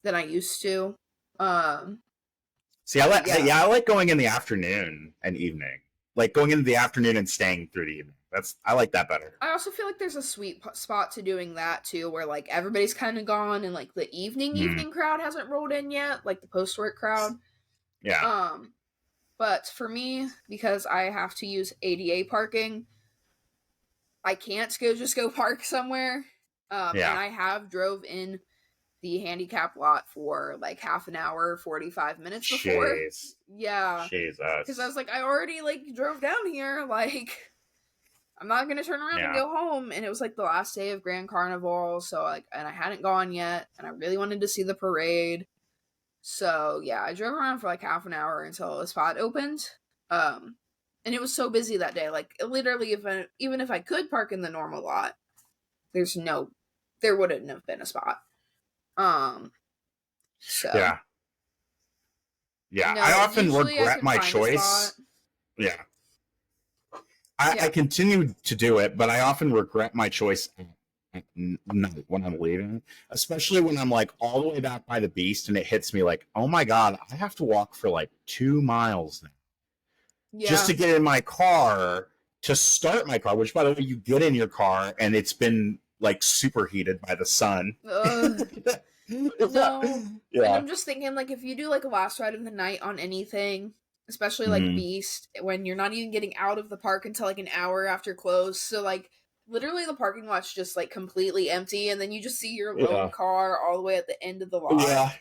than I used to.
See, I like going in the afternoon and evening. Like going into the afternoon and staying through the evening. I like that better.
I also feel like there's a sweet spot to doing that too, where like everybody's kind of gone and like the evening crowd hasn't rolled in yet, like the post work crowd.
Yeah.
But for me, because I have to use ADA parking, I can't go park somewhere. And I have drove in the handicap lot for like half an hour, 45 minutes before.
Jeez.
Yeah.
Jesus.
Because I was like, I already like drove down here. Like, I'm not gonna turn around and go home. And it was like the last day of Grand Carnival, so like, and I hadn't gone yet, and I really wanted to see the parade. So yeah, I drove around for like half an hour until a spot opened. And it was so busy that day. Like literally, even if I could park in the normal lot, there wouldn't have been a spot. So
yeah. I often regret my choice. Yeah. I continue to do it, but I often regret my choice at night when I'm leaving, especially when I'm like all the way back by the Beast and it hits me like, oh my God, I have to walk for like 2 miles now. Yeah. Just to get in my car, to start my car, which by the way, you get in your car and it's been like superheated by the sun.
No. Yeah. And I'm just thinking, like, if you do like a last ride of the night on anything, especially like Beast, when you're not even getting out of the park until like an hour after close, so like literally the parking lot's just like completely empty, and then you just see your lone car all the way at the end of the lot.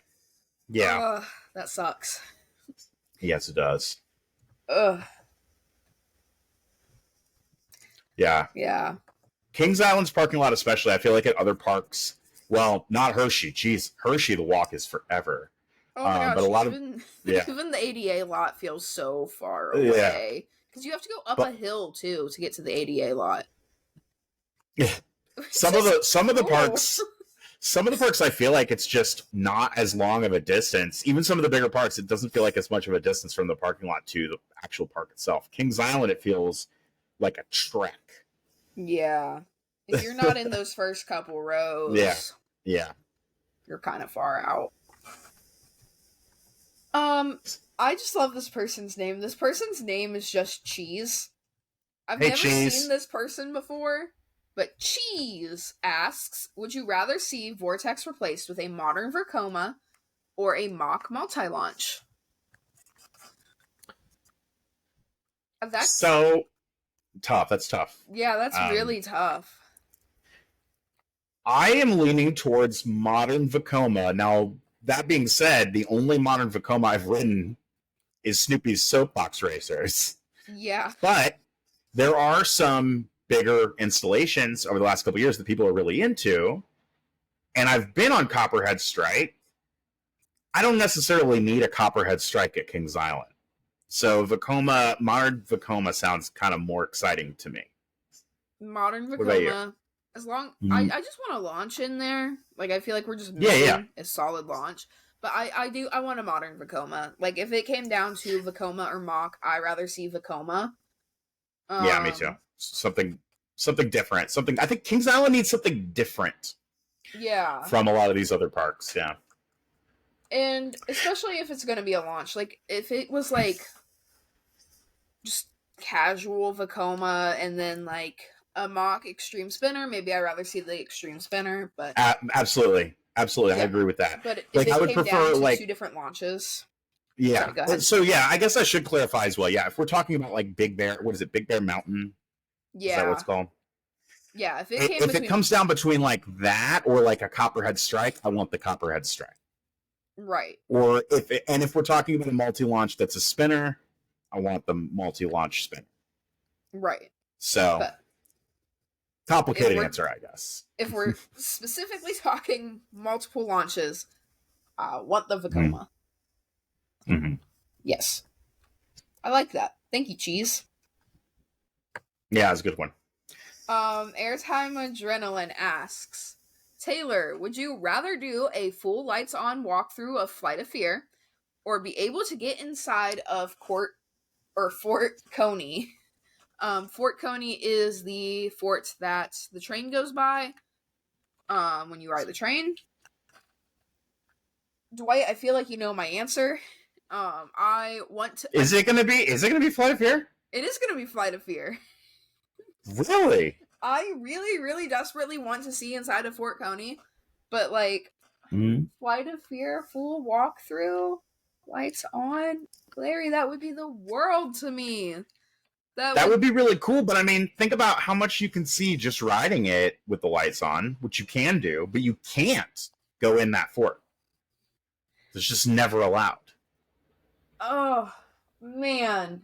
Yeah. That sucks.
Yes, it does.
Ugh.
Yeah. Kings Island's parking lot especially, I feel like at other parks, well, not Hershey. Jeez, Hershey, the walk is forever.
Oh my gosh, but a lot even the ADA lot feels so far away. Because you have to go up a hill, too, to get to the ADA lot.
Yeah. Some of the parks, I feel like it's just not as long of a distance. Even some of the bigger parks, it doesn't feel like as much of a distance from the parking lot to the actual park itself. Kings Island, it feels like a trek.
Yeah. If you're not in those first couple rows,
yeah,
you're kind of far out. I just love this person's name. This person's name is just Cheese. I've never seen this person before, but Cheese asks, would you rather see Vortex replaced with a modern Vekoma or a mock multi-launch?
That's so tough. That's tough.
Yeah, that's really tough.
I am leaning towards modern Vekoma. Now, that being said, the only modern Vekoma I've ridden is Snoopy's Soapbox Racers.
Yeah.
But there are some bigger installations over the last couple of years that people are really into. And I've been on Copperhead Strike. I don't necessarily need a Copperhead Strike at Kings Island. So modern Vekoma sounds kind of more exciting to me.
Modern Vekoma. As long I just want a launch in there. Like I feel like we're just missing a solid launch. But I want a modern Vekoma. Like if it came down to Vekoma or Mach, I'd rather see Vekoma.
Yeah, me too. Something different. I think Kings Island needs something different.
Yeah.
From a lot of these other parks, yeah.
And especially if it's going to be a launch. Like if it was like just casual Vekoma and then like a Mach Extreme Spinner, maybe I'd rather see the Extreme Spinner, but
absolutely, yeah. I agree with that.
But if I would prefer like 2 different launches.
Yeah. Sorry, go ahead. So yeah, I guess I should clarify as well. Yeah, if we're talking about like Big Bear, what is it? Big Bear Mountain?
Yeah.
Is that what it's called?
Yeah. If
it comes down between like that or like a Copperhead Strike, I want the Copperhead Strike.
Right.
Or if we're talking about a multi-launch that's a spinner, I want the multi-launch spinner.
Right.
So complicated answer, I guess.
If we're specifically talking multiple launches, I want the Vekoma.
Mm-hmm.
Yes. I like that. Thank you, Cheese.
Yeah, it's a good one.
Airtime Adrenaline asks, Taylor, would you rather do a full lights on walkthrough of Flight of Fear or be able to get inside of Fort Coney Fort Coney is the fort that the train goes by when you ride the train. Dwight, I feel like you know my answer. I want to.
Is it gonna be Flight of Fear?
It is gonna be Flight of Fear.
Really?
I really, really desperately want to see inside of Fort Coney, but like, Flight of Fear full walkthrough, lights on, Larry, that would be the world to me.
That would be really cool, but I mean, think about how much you can see just riding it with the lights on, which you can do, but you can't go in that fort. It's just never allowed.
Oh, man.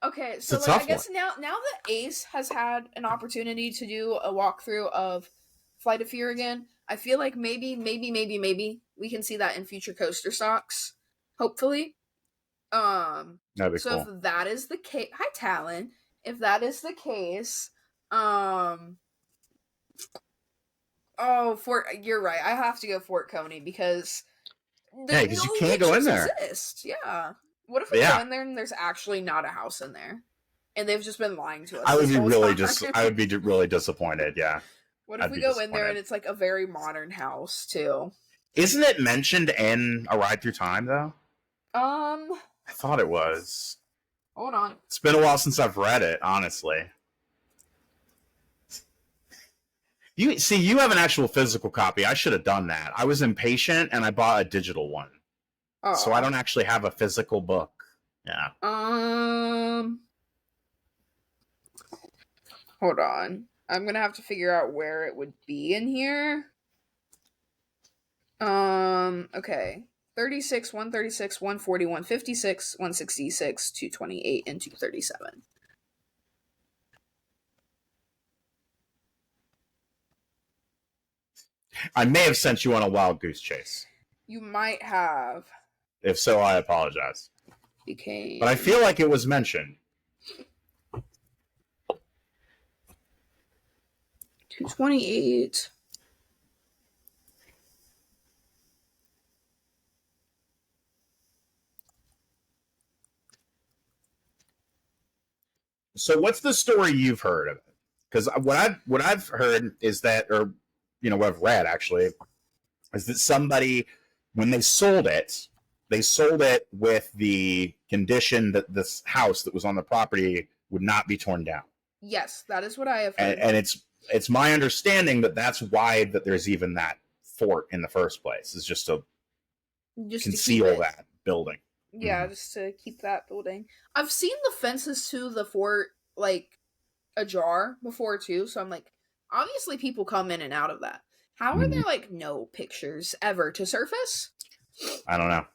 Okay, so like, I guess now that Ace has had an opportunity to do a walkthrough of Flight of Fear again, I feel like maybe we can see that in future coaster stocks. Hopefully.
That'd be
so
cool.
If that is the case, hi Talon. If that is the case, you're right. I have to go Fort Coney because
because you can't go in there.
Exist. Yeah. What if we go in there and there's actually not a house in there, and they've just been lying to us?
I would be really disappointed. Yeah.
What if we go in there and it's like a very modern house too?
Isn't it mentioned in A Ride Through Time though? I thought it was.
Hold on.
It's been a while since I've read it, honestly. You have an actual physical copy. I should have done that. I was impatient and I bought a digital one. Oh. So I don't actually have a physical book. Yeah.
Hold on. I'm going to have to figure out where it would be in here. Okay. 36, 136, 140, 156, 166, 228, and 237.
I may have sent you on a wild goose chase.
You might have.
If so, I apologize. But I feel like it was mentioned.
228.
So what's the story you've heard of it? Because what I've heard is that, or what I've read actually, is that somebody, when they sold it with the condition that this house that was on the property would not be torn down.
Yes, that is what I have heard.
And it's my understanding that that's why that there's even that fort in the first place, is just to conceal that building.
Yeah, just to keep that building. I've seen the fences to the fort, like, ajar before, too, so I'm like, obviously people come in and out of that. How are there, like, no pictures ever to surface?
I don't
know.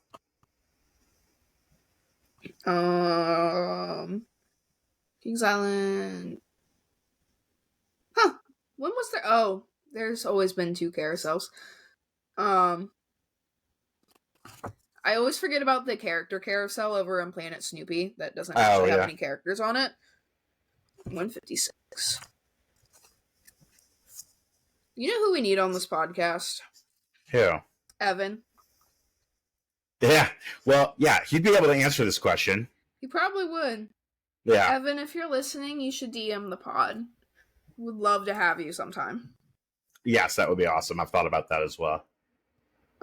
Kings Island. Huh. When was there? Oh, there's always been 2 carousels. I always forget about the character carousel over on Planet Snoopy that doesn't actually have any characters on it. 156. You know who we need on this podcast?
Who?
Evan.
Yeah. Well, yeah, he'd be able to answer this question.
He probably would.
Yeah.
Evan, if you're listening, you should DM the pod. Would love to have you sometime.
Yes, that would be awesome. I've thought about that as well.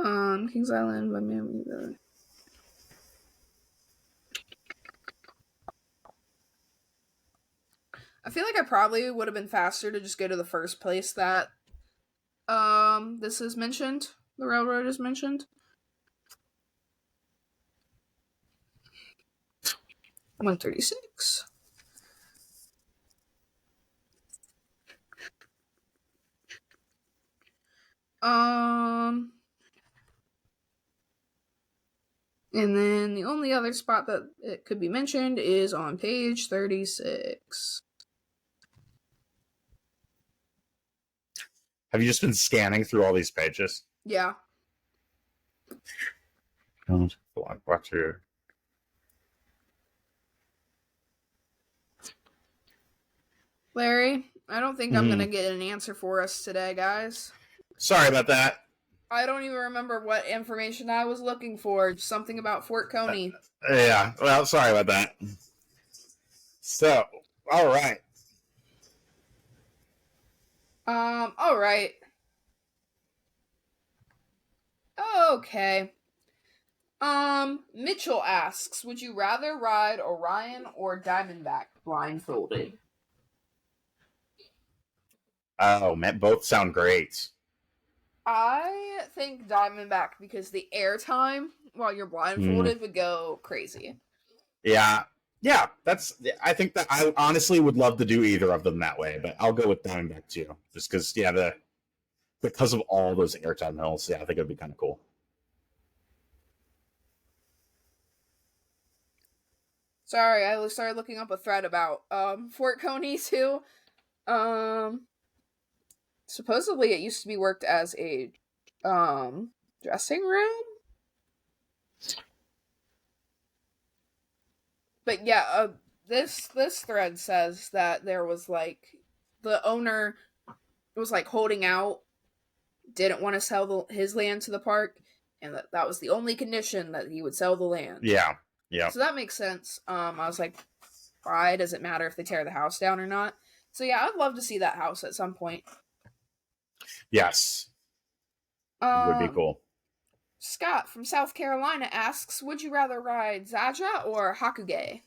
Kings Island, Miami. I feel like I probably would have been faster to just go to the first place that this is mentioned. The railroad is mentioned. 136. And then the only other spot that it could be mentioned is on page 36.
Have you just been scanning through all these pages?
Yeah.
God. Watch here.
Larry, I don't think I'm going to get an answer for us today, guys.
Sorry about that.
I don't even remember what information I was looking for. Something about Fort Coney.
Yeah, well, sorry about that. So, All right.
All right. Okay. Mitchell asks, would you rather ride Orion or Diamondback blindfolded?
Oh, man, both sound great.
I think Diamondback because the airtime while you're blindfolded would go crazy.
Yeah. Yeah, I think that I honestly would love to do either of them that way, but I'll go with Diamondback too. Just because, because of all those airtime hills, I think it would be kind of cool.
Sorry, I started looking up a thread about Fort Coney too. Supposedly it used to be worked as a dressing room. But yeah, this thread says that there was like the owner was like holding out, didn't want to sell his land to the park, and that was the only condition that he would sell the land.
Yeah.
So that makes sense. I was like, why does it matter if they tear the house down or not? So yeah, I'd love to see that house at some point.
Yes. Would be cool.
Scott from South Carolina asks, would you rather ride Zaja or Hakuge?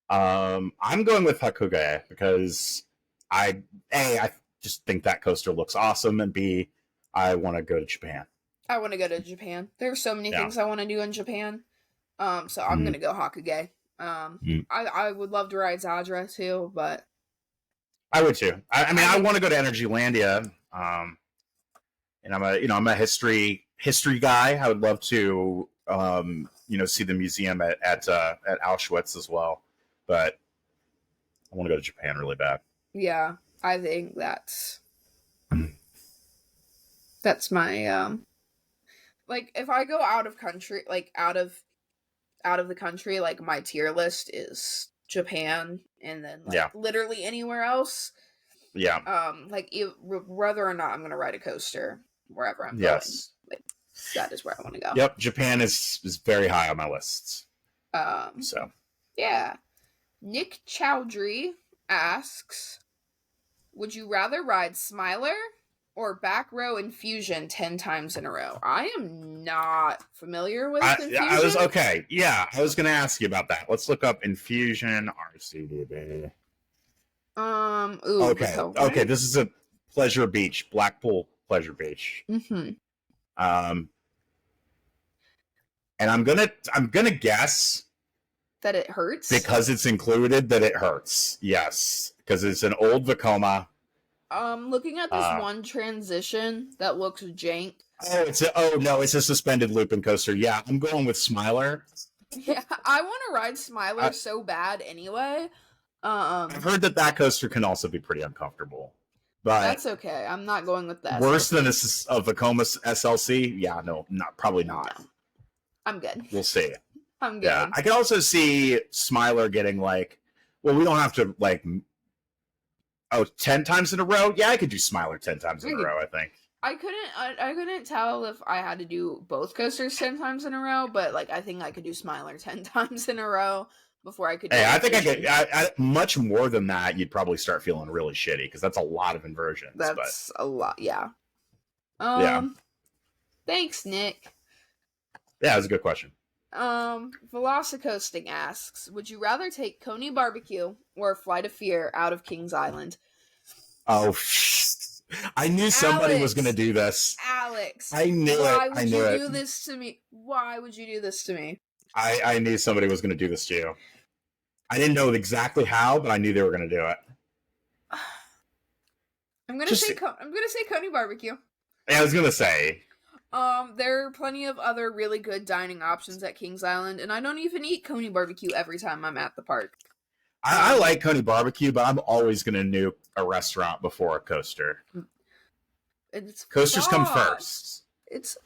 I'm going with Hakuge because I just think that coaster looks awesome, and B, I want to go to Japan.
I want to go to Japan. There's so many things I want to do in Japan. So I'm going to go Hakuge. I would love to ride Zadra too, but
I would too. I mean, I want to go to Energylandia. And I'm a history guy. I would love to see the museum at Auschwitz as well. But I want to go to Japan really bad.
Yeah, I think that's my like if I go out of country, like out of the country, like my tier list is Japan and then literally anywhere else.
Yeah.
Like whether or not I'm going to ride a coaster wherever I'm going. Like, that is where I want to go.
Yep, Japan is very high on my lists. So
yeah. Nick Chowdhury asks, would you rather ride Smiler or Back Row Infusion 10 times in a row? I am not familiar with Infusion.
I was okay. Yeah, I was going to ask you about that. Let's look up Infusion RCDB. Okay. This is a Pleasure Beach, Blackpool Pleasure Beach.
Mm-hmm.
And I'm gonna guess
that it hurts
because it's included. That it hurts. Yes, because it's an old Vekoma.
Looking at this one transition that looks jank.
It's a suspended looping coaster. Yeah, I'm going with Smiler.
Yeah, I want to ride Smiler so bad anyway.
I've heard that coaster can also be pretty uncomfortable, but
that's okay. I'm not going with that.
Worse than a Vekoma SLC? Yeah, no, probably not.
I'm good.
We'll see.
I'm good.
Yeah, I can also see Smiler getting we don't have to 10 times in a row. Yeah, I could do Smiler 10 times in a row. I think. I
couldn't tell if I had to do both coasters 10 times in a row, but I think I could do Smiler 10 times in a row before I could.
Hey, I think I could. Much more than that, you'd probably start feeling really shitty because that's a lot of inversions.
That's a lot. Yeah. Thanks, Nick.
Yeah, that's a good question.
Velocicoasting asks, would you rather take Coney Barbecue or Flight of Fear out of Kings Island?
Oh, I knew somebody was going to do this.
Alex.
I knew it.
Why would you do this to me? Why would you do this to me?
I knew somebody was going to do this to you. I didn't know exactly how, but I knew they were going to do it.
I'm going to say Coney Barbecue.
Yeah, I was going to say.
There are plenty of other really good dining options at Kings Island, and I don't even eat Coney Barbecue every time I'm at the park.
I like Coney Barbecue, but I'm always going to nuke a restaurant before a coaster. Coasters come first.
It's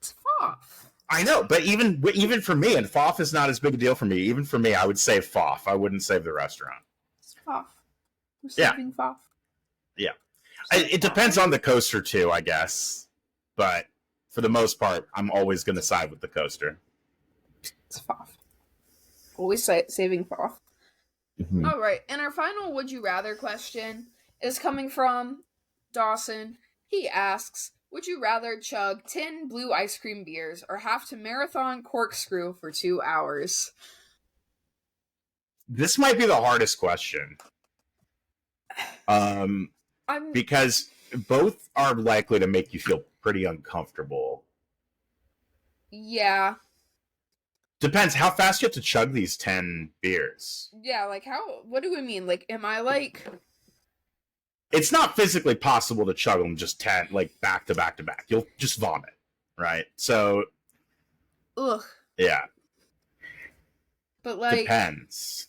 FOF.
I know, but even for me, and FOF is not as big a deal for me. Even for me, I would save FOF. I wouldn't save the restaurant.
It's FOF. We're saving FOF.
Yeah. It depends on the coaster too, I guess. But for the most part, I'm always going to side with the coaster.
It's FOF. Always saving FOF.
Mm-hmm.
All right, and our final would you rather question is coming from Dawson. He asks, would you rather chug 10 blue ice cream beers or have to marathon corkscrew for 2 hours?
This might be the hardest question. Because both are likely to make you feel pretty uncomfortable.
Yeah.
Depends how fast you have to chug these 10 beers.
Yeah, like what do we mean? Like, am I like...
It's not physically possible to chug them just 10, like back to back to back. You'll just vomit, right? So...
Ugh.
Yeah.
But like...
Depends.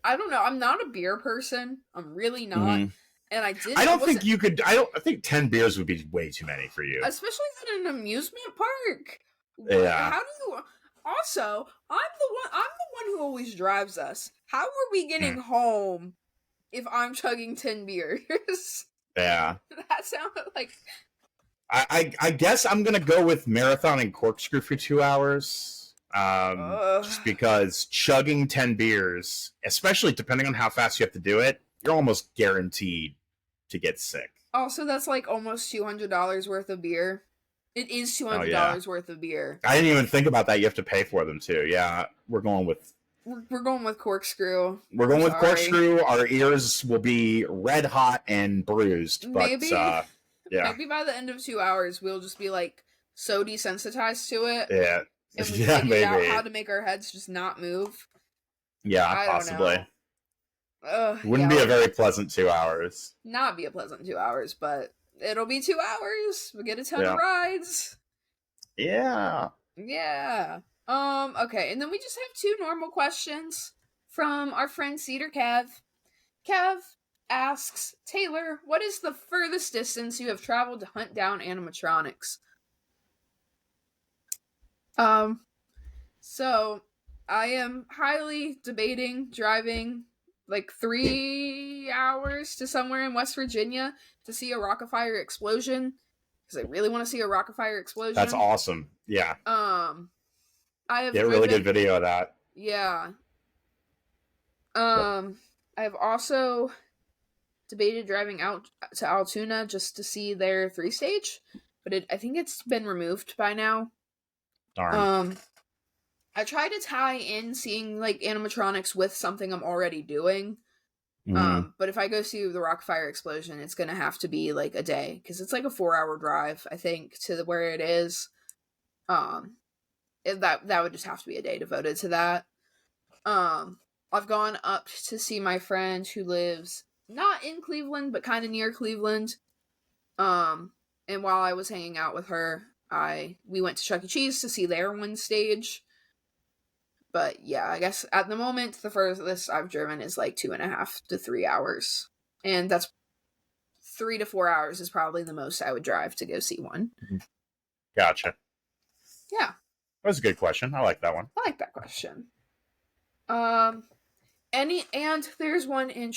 I don't know. I'm not a beer person. I'm really not. Mm-hmm. And I
think you could... I think 10 beers would be way too many for you.
Especially at an amusement park.
Yeah.
How do you... Also, I'm the one who always drives us. How are we getting home if I'm chugging 10 beers?
Yeah.
That sounded like...
I guess I'm going to go with marathon and corkscrew for 2 hours. Just because chugging 10 beers, especially depending on how fast you have to do it, you're almost guaranteed to get sick.
Also, that's like almost $200 worth of beer. It is $200 worth of beer.
I didn't even think about that. You have to pay for them too. Yeah, we're going with
corkscrew.
We're going with corkscrew. Our ears will be red hot and bruised. But,
maybe by the end of 2 hours, we'll just be like so desensitized to it.
Yeah.
And we figured out how to make our heads just not move.
Yeah, possibly. Wouldn't be a very pleasant 2 hours.
Not be a pleasant 2 hours, but it'll be 2 hours. We'll get a ton of rides.
Yeah.
Yeah. Okay, and then we just have 2 normal questions from our friend Cedar Cav. Cav asks, Taylor, what is the furthest distance you have traveled to hunt down animatronics? So I am highly debating driving like 3 hours to somewhere in West Virginia to see a Rockafire explosion because I really want to see a Rockafire explosion.
That's awesome. Yeah.
I have
a really good video of that.
Yeah. I have also debated driving out to Altoona just to see their 3-stage, but I think it's been removed by now.
Darn.
I try to tie in seeing like animatronics with something I'm already doing. But if I go see the Rockfire explosion, it's gonna have to be like a day because it's like a 4-hour drive, I think, to where it is. That would just have to be a day devoted to that. I've gone up to see my friend who lives not in Cleveland, but kind of near Cleveland. And while I was hanging out with her, we went to Chuck E. Cheese to see their 1-stage. But yeah, I guess at the moment, the furthest I've driven is like 2.5 to 3 hours. And that's 3 to 4 hours is probably the most I would drive to go see one.
Gotcha.
Yeah.
That was a good question. I like that one.
I like that question. And there's one in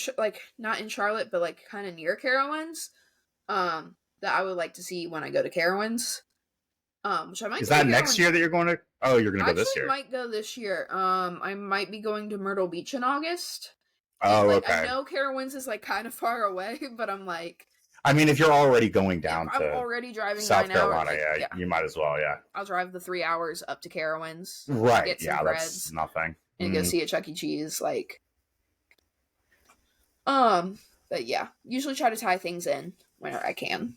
not in Charlotte, but like kind of near Carowinds, that I would like to see when I go to Carowinds. Which I might.
Is that next year that you're going to? Oh, you're going to go this year.
I might go this year. I might be going to Myrtle Beach in August.
Oh,
and,
okay.
I know Carowinds is like kind of far away, but I'm like.
I mean, if you're already going down
I'm already driving
South
9
Carolina,
hours,
yeah, you might as well, yeah.
I'll drive the 3 hours up to Carowinds.
Right.
Get some
yeah,
breads,
that's nothing.
And go see a Chuck E. Cheese, like. But yeah, usually try to tie things in whenever I can.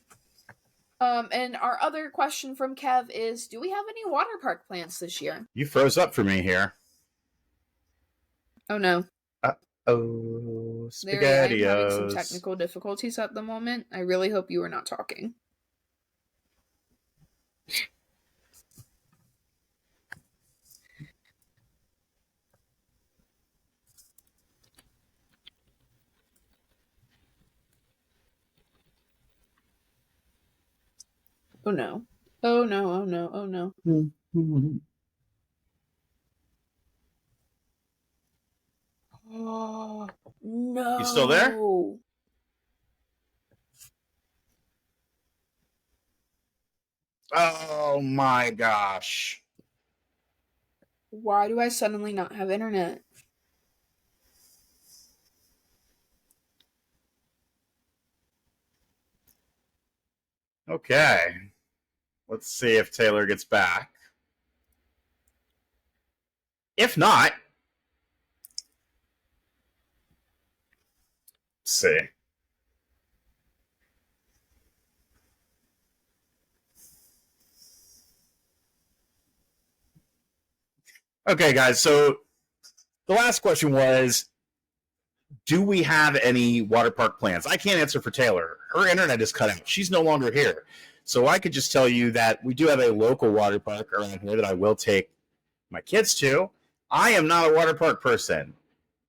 And our other question from Kev is, do we have any water park plans this year?
You froze up for me here.
Oh no.
Oh, SpaghettiOs.
I'm having some technical difficulties at the moment. I really hope you are not talking. Oh no. Oh no, oh no, oh no. Oh, no.
You still there? Oh my gosh.
Why do I suddenly not have internet?
Okay. Let's see if Taylor gets back. If not, let's see. Okay, guys, so the last question was, do we have any water park plans? I can't answer for Taylor. Her internet is cut out. She's no longer here. So I could just tell you that we do have a local water park around here that I will take my kids to. I am not a water park person.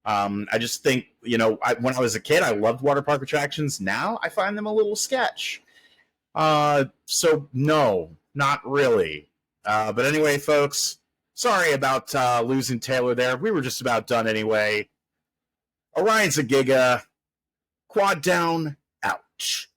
I just think, when I was a kid, I loved water park attractions. Now I find them a little sketch. So no, not really. But anyway, folks, sorry about losing Taylor there. We were just about done anyway. Orion's a Giga. Quad down. Ouch.